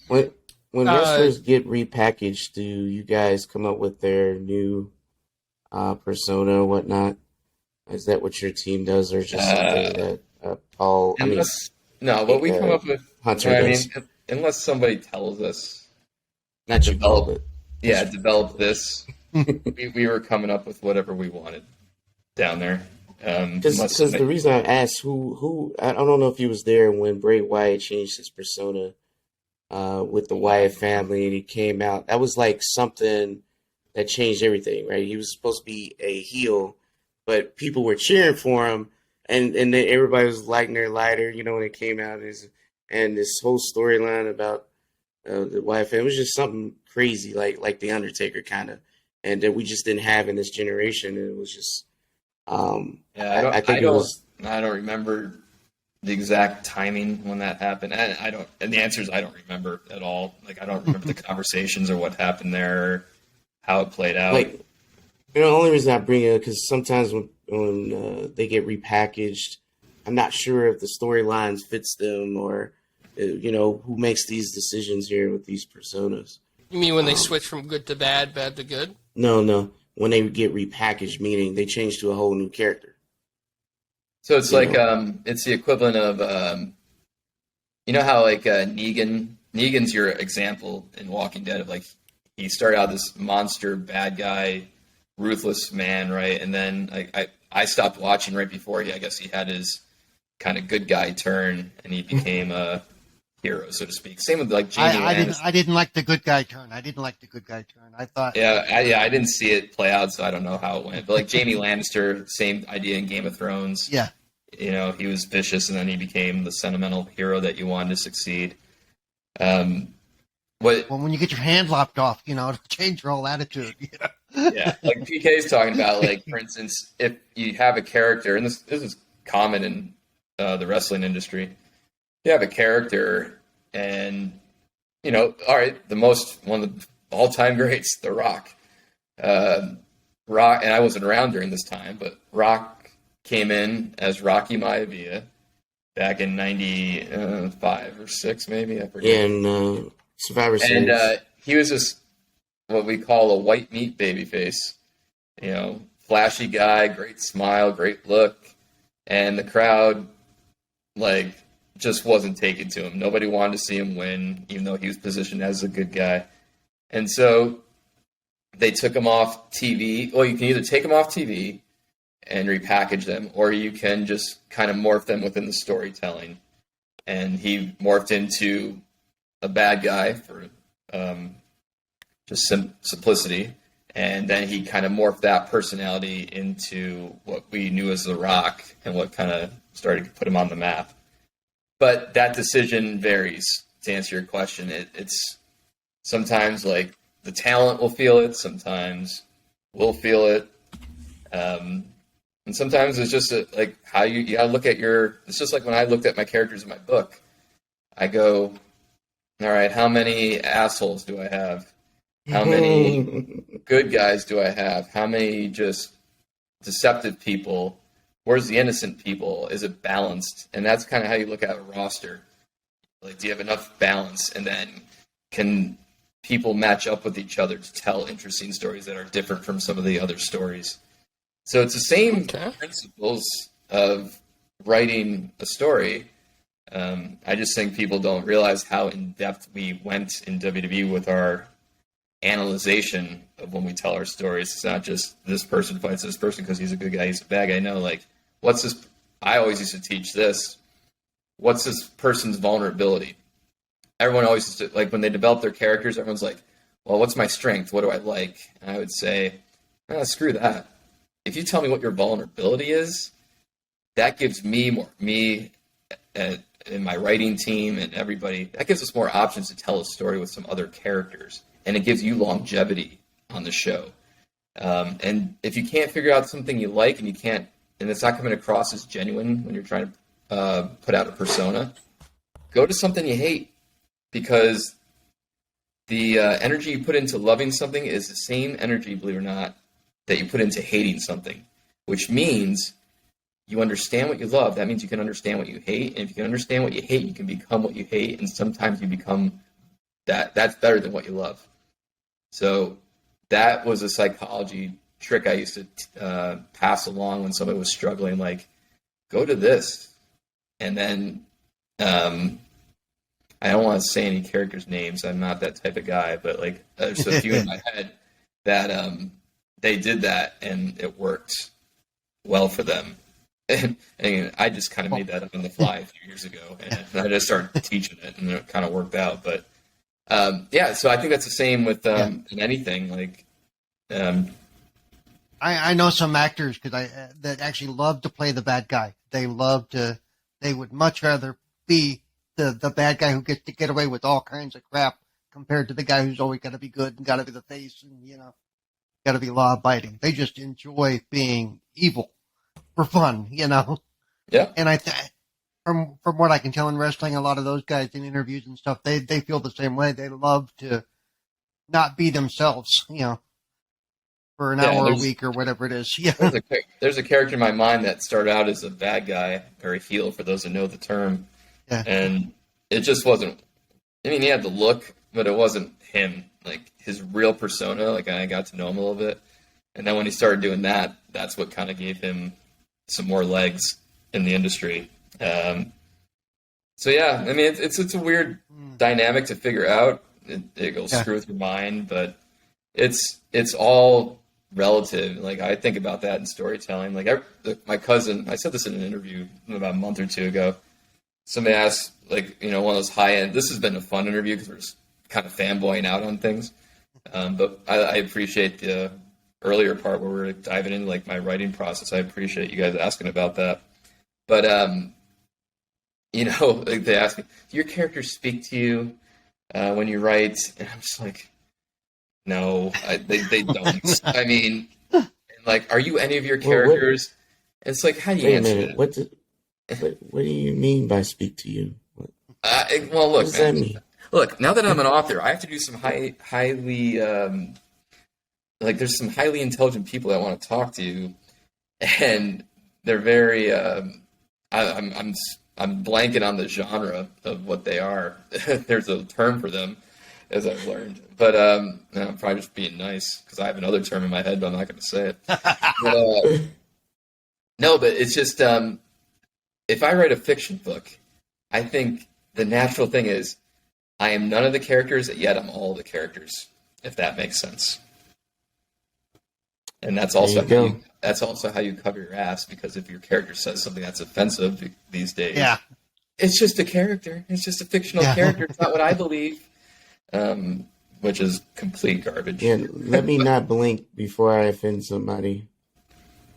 When wrestlers get repackaged, do you guys come up with their new persona or whatnot? Is that what your team does, or just something that Paul? What we come up with. Hunter does. Unless somebody tells us, not develop it. Yeah, develop this. we were coming up with whatever we wanted down there. Because the reason I asked who I don't know if he was there when Bray Wyatt changed his persona with the Wyatt family, and he came out. That was like something that changed everything, right? He was supposed to be a heel, but people were cheering for him, and then everybody was lighting their lighter, when it came out. And this whole storyline about the Wyatt family was just something crazy, like the Undertaker kind of, and that we just didn't have in this generation. And it was just, I don't remember the exact timing when that happened. And the answer is I don't remember at all. Like, I don't remember the conversations or what happened there, or how it played out. Like, the only reason I bring it up because sometimes when they get repackaged, I'm not sure if the storylines fits them, or who makes these decisions here with these personas. You mean when they switch from good to bad, bad to good? No. When they get repackaged, meaning they change to a whole new character. So it's it's the equivalent of, how like Negan's your example in Walking Dead of, like, he started out this monster bad guy, ruthless man, right? And then I stopped watching right before I guess he had his kind of good guy turn, and he became a hero, so to speak. Same with like Jamie Lannister. I didn't like the good guy turn. I thought. I didn't see it play out, so I don't know how it went. But like Jamie Lannister, same idea in Game of Thrones. Yeah. He was vicious, and then he became the sentimental hero that you wanted to succeed. Well, when you get your hand lopped off, it'll change your whole attitude. Yeah, like PK is talking about, like, for instance, if you have a character, and this is common in the wrestling industry. You have a character, and all right, one of the all-time greats, The Rock. Rock, and I wasn't around during this time, but Rock came in as Rocky Maivia back in '95 or '6, maybe, I forget. In Survivor Series. And he was this what we call a white meat babyface. Flashy guy, great smile, great look, and the crowd, like, just wasn't taken to him. Nobody wanted to see him win, even though he was positioned as a good guy. And so they took him off TV. Well, you can either take him off TV and repackage them, or you can just kind of morph them within the storytelling. And he morphed into a bad guy for just simplicity. And then he kind of morphed that personality into what we knew as The Rock, and what kind of started to put him on the map. But that decision varies, to answer your question. It's sometimes, like, the talent will feel it, sometimes we'll feel it. And sometimes it's just like how you gotta look at it's just like when I looked at my characters in my book, I go, all right, how many assholes do I have? How many good guys do I have? How many just deceptive people? Where's the innocent people? Is it balanced? And that's kind of how you look at a roster. Like, do you have enough balance? And then can people match up with each other to tell interesting stories that are different from some of the other stories? So it's the same principles of writing a story. I just think people don't realize how in-depth we went in WWE with our analyzation of when we tell our stories. It's not just this person fights this person because he's a good guy, he's a bad guy. No, like, what's this? I always used to teach this. What's this person's vulnerability? Everyone always used to, like, when they develop their characters, everyone's like, well, what's my strength? What do I like? And I would say, screw that. If you tell me what your vulnerability is, that gives me and my writing team and everybody, that gives us more options to tell a story with some other characters. And it gives you longevity on the show. And if you can't figure out something you like and it's not coming across as genuine when you're trying to put out a persona, go to something you hate, because the energy you put into loving something is the same energy, believe it or not, that you put into hating something, which means you understand what you love. That means you can understand what you hate. And if you can understand what you hate, you can become what you hate. And sometimes you become that's better than what you love. So that was a psychology trick I used to pass along when somebody was struggling, like, go to this. And then I don't want to say any characters' names. I'm not that type of guy, but like there's a few in my head that they did that and it worked well for them. And I just kind of made that up on the fly a few years ago, and I just started teaching it, and it kind of worked out. But so I think that's the same with in anything. Like, I know some actors that actually love to play the bad guy. They would much rather be the bad guy who gets to get away with all kinds of crap compared to the guy who's always got to be good and got to be the face and got to be law abiding. They just enjoy being evil for fun, Yeah. And from what I can tell in wrestling, a lot of those guys in interviews and stuff, they feel the same way. They love to not be themselves, for an hour a week or whatever it is. Yeah. There's a character in my mind that started out as a bad guy, or a heel, for those that know the term. Yeah. And it just wasn't, he had the look, but it wasn't him. Like, his real persona, like, I got to know him a little bit. And then when he started doing that, that's what kind of gave him some more legs in the industry. It's a weird dynamic to figure out. It goes screw with your mind, but it's all relative. Like, I think about that in storytelling. Like, my cousin, I said this in an interview about a month or two ago. Somebody asked, like, one of those high-end, this has been a fun interview because we're just kind of fanboying out on things. But I appreciate the earlier part where we're diving into, like, my writing process. I appreciate you guys asking about that. But, like, they ask me, do your characters speak to you when you write? And I'm just like, no, they don't. I mean, like, are you any of your characters? It's like, how do you answer that? What do you mean by speak to you? Well, look, what does that mean? Look, now that I'm an author, I have to do some highly, there's some highly intelligent people that want to talk to you, and they're very, I'm blanking on the genre of what they are. There's a term for them, as I've learned, but I'm probably just being nice because I have another term in my head, but I'm not going to say it. But, no, but it's just, if I write a fiction book, I think the natural thing is I am none of the characters, yet I'm all the characters, if that makes sense. And that's also how you cover your ass, because if your character says something that's offensive these days, it's just a character. It's just a fictional character. It's not what I believe, which is complete garbage. Yeah, let me not blink before I offend somebody.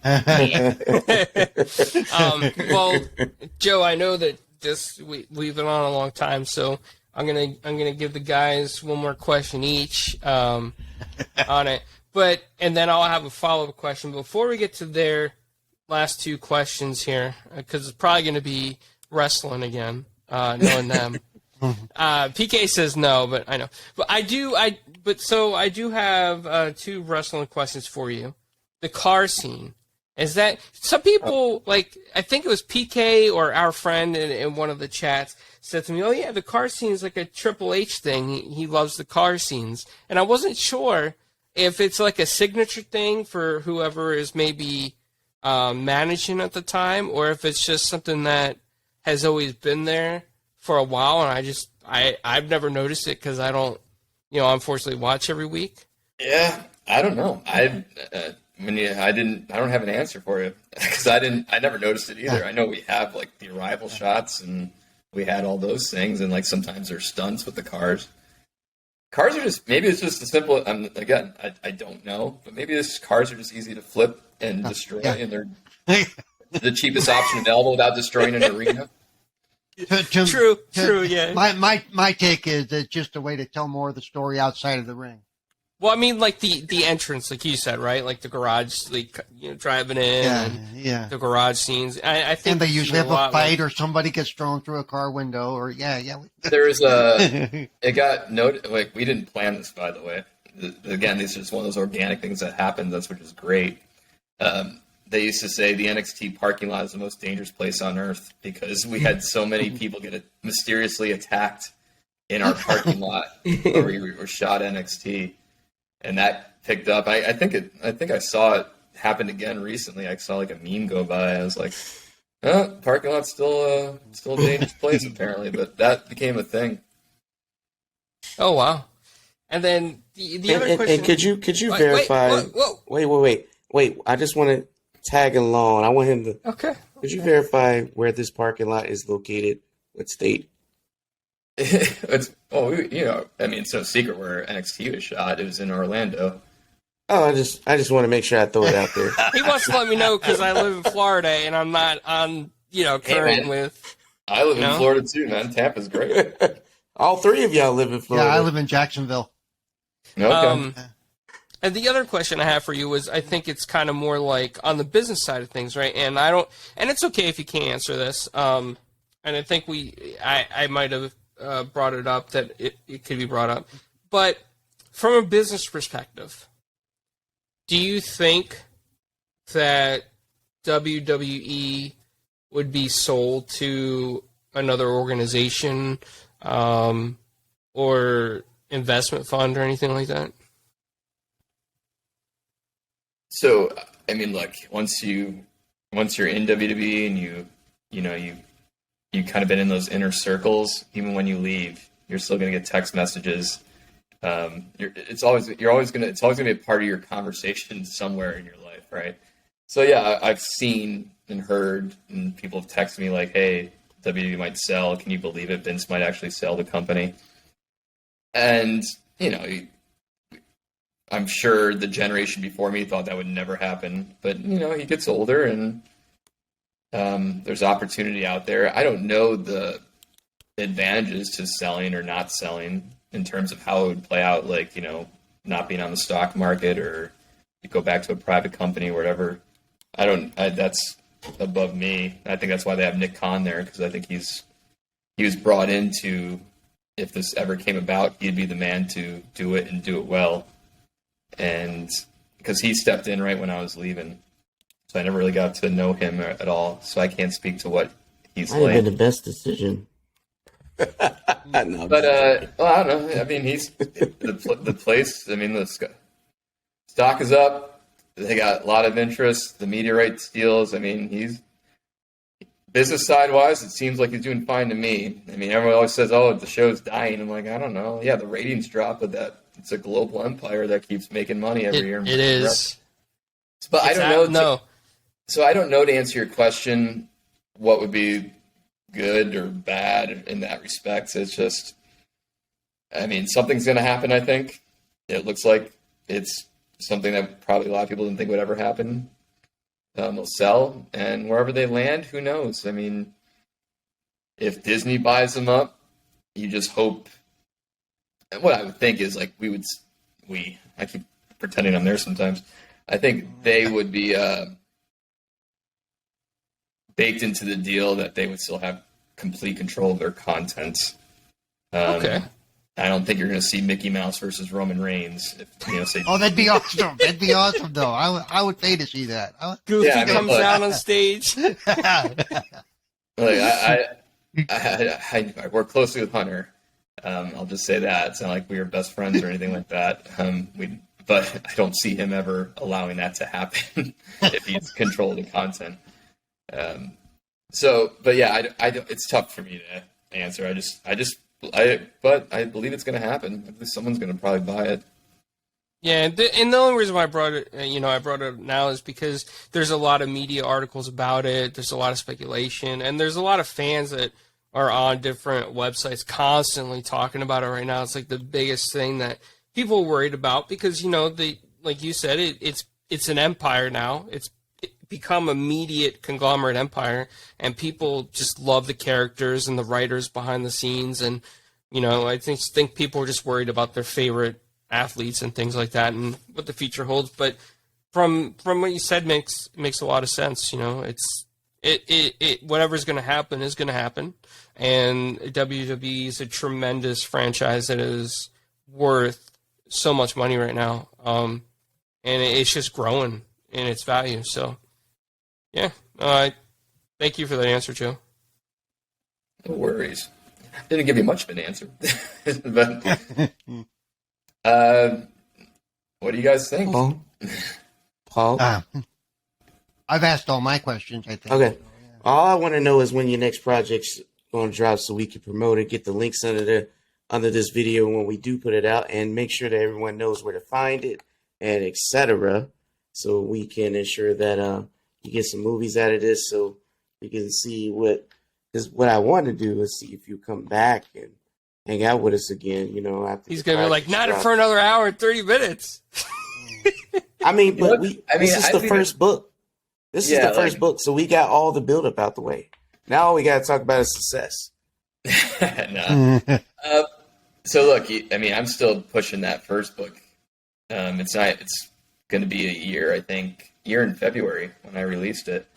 Well, Joe, I know that we've been on a long time, so I'm gonna give the guys one more question each on it, and then I'll have a follow-up question before we get to their last two questions here, because it's probably gonna be wrestling again, knowing them. PK says no, but I know, but I do have two wrestling questions for you. The car scene. Is that some people like? I think it was PK or our friend in one of the chats said to me, "Oh yeah, the car scene is like a Triple H thing. He loves the car scenes," and I wasn't sure if it's like a signature thing for whoever is maybe managing at the time, or if it's just something that has always been there for a while, and I've never noticed it because I don't, unfortunately watch every week. Yeah, I don't know. I don't have an answer for you because I never noticed it either. I know we have like the arrival shots and we had all those things, and like sometimes there's stunts with the cars. Cars are maybe it's just a simple. Again, I don't know, but maybe cars are just easy to flip and destroy, and they're the cheapest option available without destroying an arena. True, yeah. My take is it's just a way to tell more of the story outside of the ring. Well, I mean, like the entrance, like you said, right? Like the garage, like driving in, the garage scenes. I think and they usually have a fight, or somebody gets thrown through a car window, or There's it got noted. Like we didn't plan this, by the way. Again, these are just one of those organic things that happen. That's which is great. They used to say the NXT parking lot is the most dangerous place on earth because we had so many people get mysteriously attacked in our parking lot where we were shot NXT. And that picked up. I think I saw it happen again recently. I saw like a meme go by. I was like, oh, parking lot's still a dangerous place apparently. But that became a thing. Oh wow! And then the other question. And could you verify? Wait! I just want to tag along. I want him to. Okay. Could you verify where this parking lot is located? What state? It's it's no secret where NXT was shot. It was in Orlando. Oh, I just want to make sure I throw it out there. He wants to let me know because I live in Florida and I'm not on current with. I live in Florida too, man. Tampa's great. All three of y'all live in Florida. Yeah, I live in Jacksonville. Okay. And the other question I have for you is, I think it's kind of more like on the business side of things, right? And and it's okay if you can't answer this. And I think I might have brought it up that it could be brought up, but from a business perspective, do you think that WWE would be sold to another organization or investment fund or anything like that? So, I mean, look, once you're in WWE and you kind of been in those inner circles, even when you leave, you're still going to get text messages. It's always going to be a part of your conversation somewhere in your life, right? So yeah, I've seen and heard, and people have texted me like, "Hey, WWE might sell. Can you believe it? Vince might actually sell the company." And I'm sure the generation before me thought that would never happen, but he gets older and there's opportunity out there. I don't know the advantages to selling or not selling in terms of how it would play out, like, not being on the stock market or you go back to a private company or whatever. That's above me. I think that's why they have Nick Khan there, because I think he was brought in to, if this ever came about, he'd be the man to do it and do it well. And because he stepped in right when I was leaving. So I never really got to know him at all. So I can't speak to what he's like. Might have been the best decision. No, but I don't know. I mean, he's the place. I mean, the stock is up. They got a lot of interest. The media rights deals. I mean, he's business side wise. It seems like he's doing fine to me. I mean, everyone always says, "Oh, the show's dying." I'm like, I don't know. Yeah, the ratings drop, but it's a global empire that keeps making money every year. It is. But I don't know. No. So I don't know, to answer your question, what would be good or bad in that respect. It's just, I mean, something's going to happen, I think. It looks like it's something that probably a lot of people didn't think would ever happen. They'll sell, and wherever they land, who knows? I mean, if Disney buys them up, you just hope. What I would think is, like, I keep pretending I'm there sometimes. I think they would be baked into the deal that they would still have complete control of their content. Okay. I don't think you're going to see Mickey Mouse versus Roman Reigns. Say, oh, that'd be awesome. That'd be awesome, though. I would pay to see that. Goofy comes out on stage. I work closely with Hunter. I'll just say that. It's not like we were best friends or anything like that. But I don't see him ever allowing that to happen if he's controlling the content. But yeah, it's tough for me to answer. But I believe it's going to happen. At least someone's going to probably buy it. Yeah, and the only reason why I brought it up now is because there's a lot of media articles about it. There's a lot of speculation, and there's a lot of fans that are on different websites constantly talking about it right now. It's like the biggest thing that people are worried about because like you said, it's an empire now. It's become a immediate conglomerate empire, and people just love the characters and the writers behind the scenes, and I think people are just worried about their favorite athletes and things like that and what the future holds. But from what you said makes a lot of sense. It's whatever's going to happen is going to happen, and WWE is a tremendous franchise that is worth so much money right now, and it's just growing in its value. So yeah, thank you for that answer, Joe. No worries. Didn't give you much of an answer. But what do you guys think? Paul? I've asked all my questions, I think. Okay. All I want to know is when your next project's going to drop so we can promote it, get the links under this video when we do put it out, and make sure that everyone knows where to find it, and etc. So we can ensure that you get some movies out of this so we can see because what I want to do is see if you come back and hang out with us again, after he's gonna be like, not for another hour and 30 minutes. I mean, but this is the first book. This is the first book, so we got all the buildup out the way. Now all we got to talk about is success. No. So look, I'm still pushing that first book. It's going to be a year in February when I released it.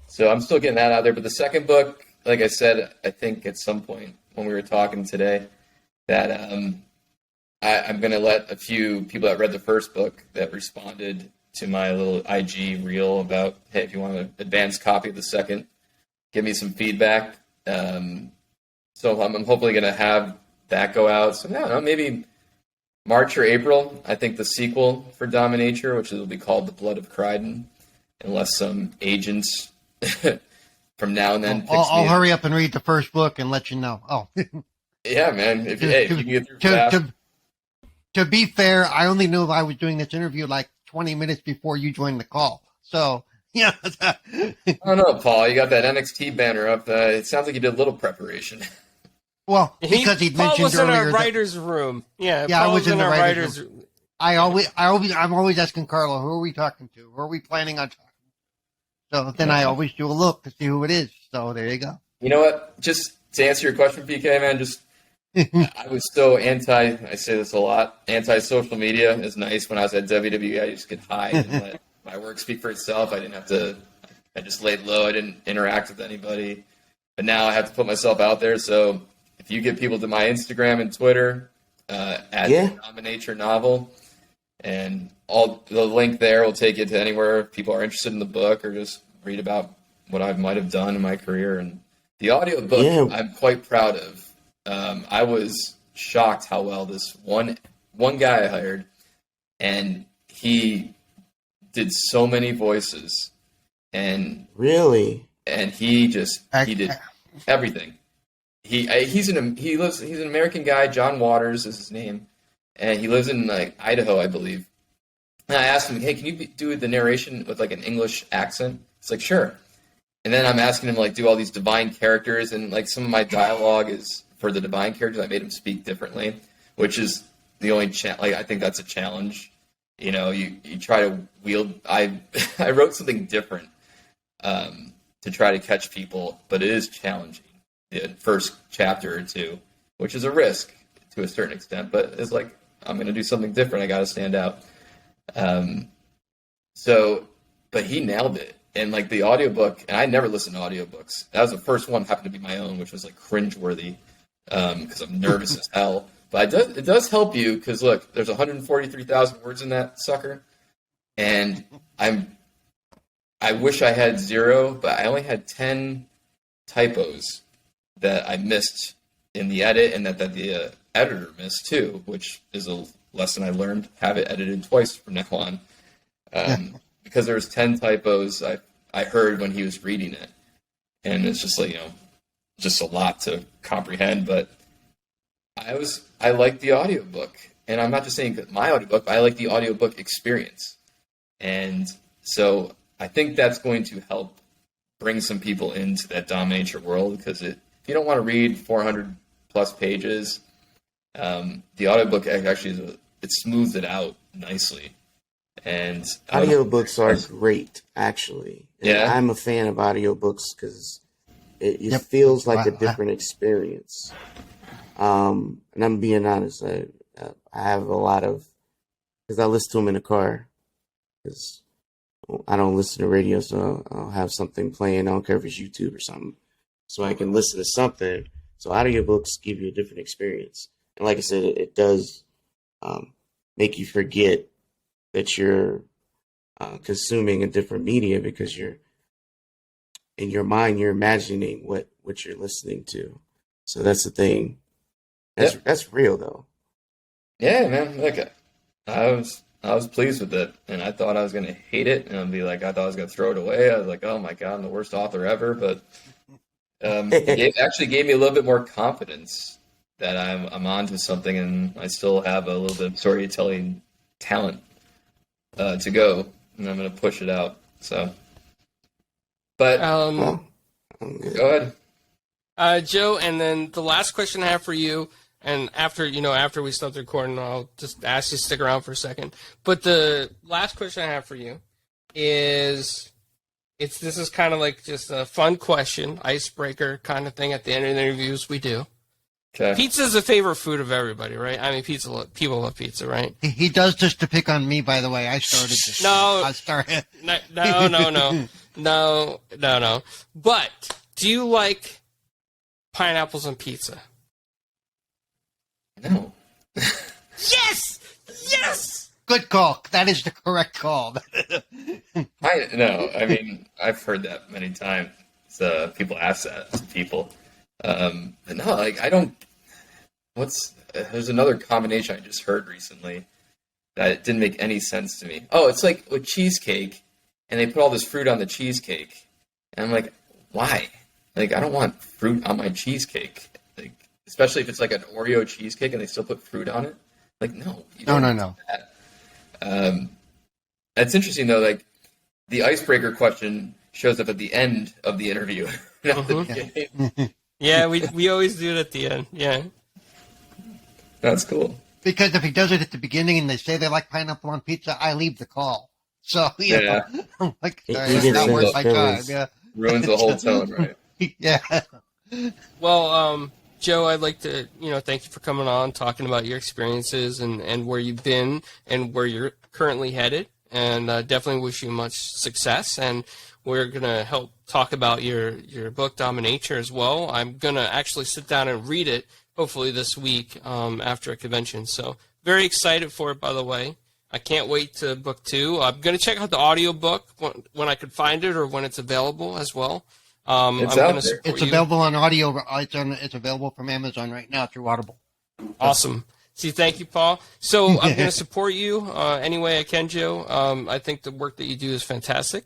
So I'm still getting that out there. But the second book, like I said, I think at some point when we were talking today, that I'm going to let a few people that read the first book that responded to my little IG reel about, hey, if you want an advanced copy of the second, give me some feedback. So I'm hopefully going to have that go out. So I don't know, maybe March or April. I think the sequel for Dominator, which will be called The Blood of Kryden, unless some agents from now and then. I'll hurry up and read the first book and let you know. Oh, yeah, man. If you can get through fast. To be fair, I only knew I was doing this interview like 20 minutes before you joined the call. So, yeah. I don't know, Paul. You got that NXT banner up. It sounds like you did a little preparation. Well, because he mentioned Paul was in earlier our writer's room. Yeah, I was in the writer's room. I'm always asking Carlo, who are we talking to? Who are we planning on talking to? So then I always do a look to see who it is. So there you go. You know what? Just to answer your question, PK, man, I was so I say this a lot, anti-social media is nice. When I was at WWE, I just could hide and let my work speak for itself. I just laid low. I didn't interact with anybody. But now I have to put myself out there. So if you get people to my Instagram and Twitter at Dominature Novel, and all the link there will take you to anywhere if people are interested in the book or just read about what I might have done in my career. And the audio book I'm quite proud of. I was shocked how well this one guy I hired, and he did so many voices, and he did everything. He's an American guy. John Waters is his name, and he lives in Idaho, I believe. And I asked him, hey, can you do the narration with an English accent? It's like, sure. And then I'm asking him do all these divine characters, and some of my dialogue is for the divine characters. I made him speak differently, which is the only I think that's a challenge. You try to wield. I wrote something different to try to catch people, but it is challenging. The first chapter or two, which is a risk to a certain extent, but it's I'm going to do something different. I got to stand out. But he nailed it. And the audiobook, and I never listened to audiobooks. That was the first one, happened to be my own, which was cringeworthy because I'm nervous as hell. But it does help you because look, there's 143,000 words in that sucker, and I wish I had 0, but I only had 10 typos that I missed in the edit, and that the editor missed too, which is a lesson I learned. Have it edited twice from now on, because there was 10 typos I heard when he was reading it, and it's just like just a lot to comprehend. But I like the audiobook, and I'm not just saying my audiobook, but I like the audiobook experience. And so I think that's going to help bring some people into that Dominator world, because if you don't want to read 400 plus pages, the audiobook actually it smooths it out nicely. And audiobooks are great, actually. Yeah, I'm a fan of audiobooks because it feels like a different experience. And I'm being honest, I have a lot of, because I listen to them in the car, because I don't listen to radio, so I'll have something playing. I don't care if it's YouTube or something, so I can listen to something. So audiobooks give you a different experience, and like I said, it does make you forget that you're consuming a different media, because you're in your mind, you're imagining what you're listening to. So that's the thing. That's real though. Yeah, man. Look, I was pleased with it, and I thought I was going to hate it, and I'd be like, I thought I was going to throw it away. I was like, oh my God, I'm the worst author ever. But it actually gave me a little bit more confidence that I'm onto something, and I still have a little bit of storytelling talent to go, and I'm going to push it out. So, but go ahead, Joe. And then the last question I have for you. And after we stop the recording, I'll just ask you to stick around for a second. But the last question I have for you is, this is kind of like just a fun question, icebreaker kind of thing at the end of the interviews we do. Okay. Pizza is a favorite food of everybody, right? I mean, people love pizza, right? He does this to pick on me, by the way. I started this. No. I started. No. But do you like pineapples on pizza? No. Yes! Good call. That is the correct call. I mean, I've heard that many times. People ask that to people. But no, I don't. There's another combination I just heard recently that didn't make any sense to me. Oh, it's like with cheesecake, and they put all this fruit on the cheesecake. And I'm like, why? Like, I don't want fruit on my cheesecake. Like, especially if it's like an Oreo cheesecake and they still put fruit on it. Like, no. No. That's interesting, though. Like, the icebreaker question shows up at the end of the interview. Not the beginning. Yeah, we always do it at the end. Yeah. That's cool. Because if he does it at the beginning and they say they like pineapple on pizza, I leave the call. So, I'm like, that's not worth my time. Yeah. Ruins the whole tone, right? Yeah. Well, Joe, I'd like to, thank you for coming on, talking about your experiences and where you've been and where you're currently headed. And definitely wish you much success. And we're going to help talk about your book, Dominator, as well. I'm going to actually sit down and read it, hopefully this week after a convention. So very excited for it, by the way. I can't wait to book 2. I'm going to check out the audiobook when I could find it or when it's available as well. It's available on audio. It's available from Amazon right now through Audible. Awesome. See, thank you, Paul. So I'm going to support you any way I can, Joe. I think the work that you do is fantastic.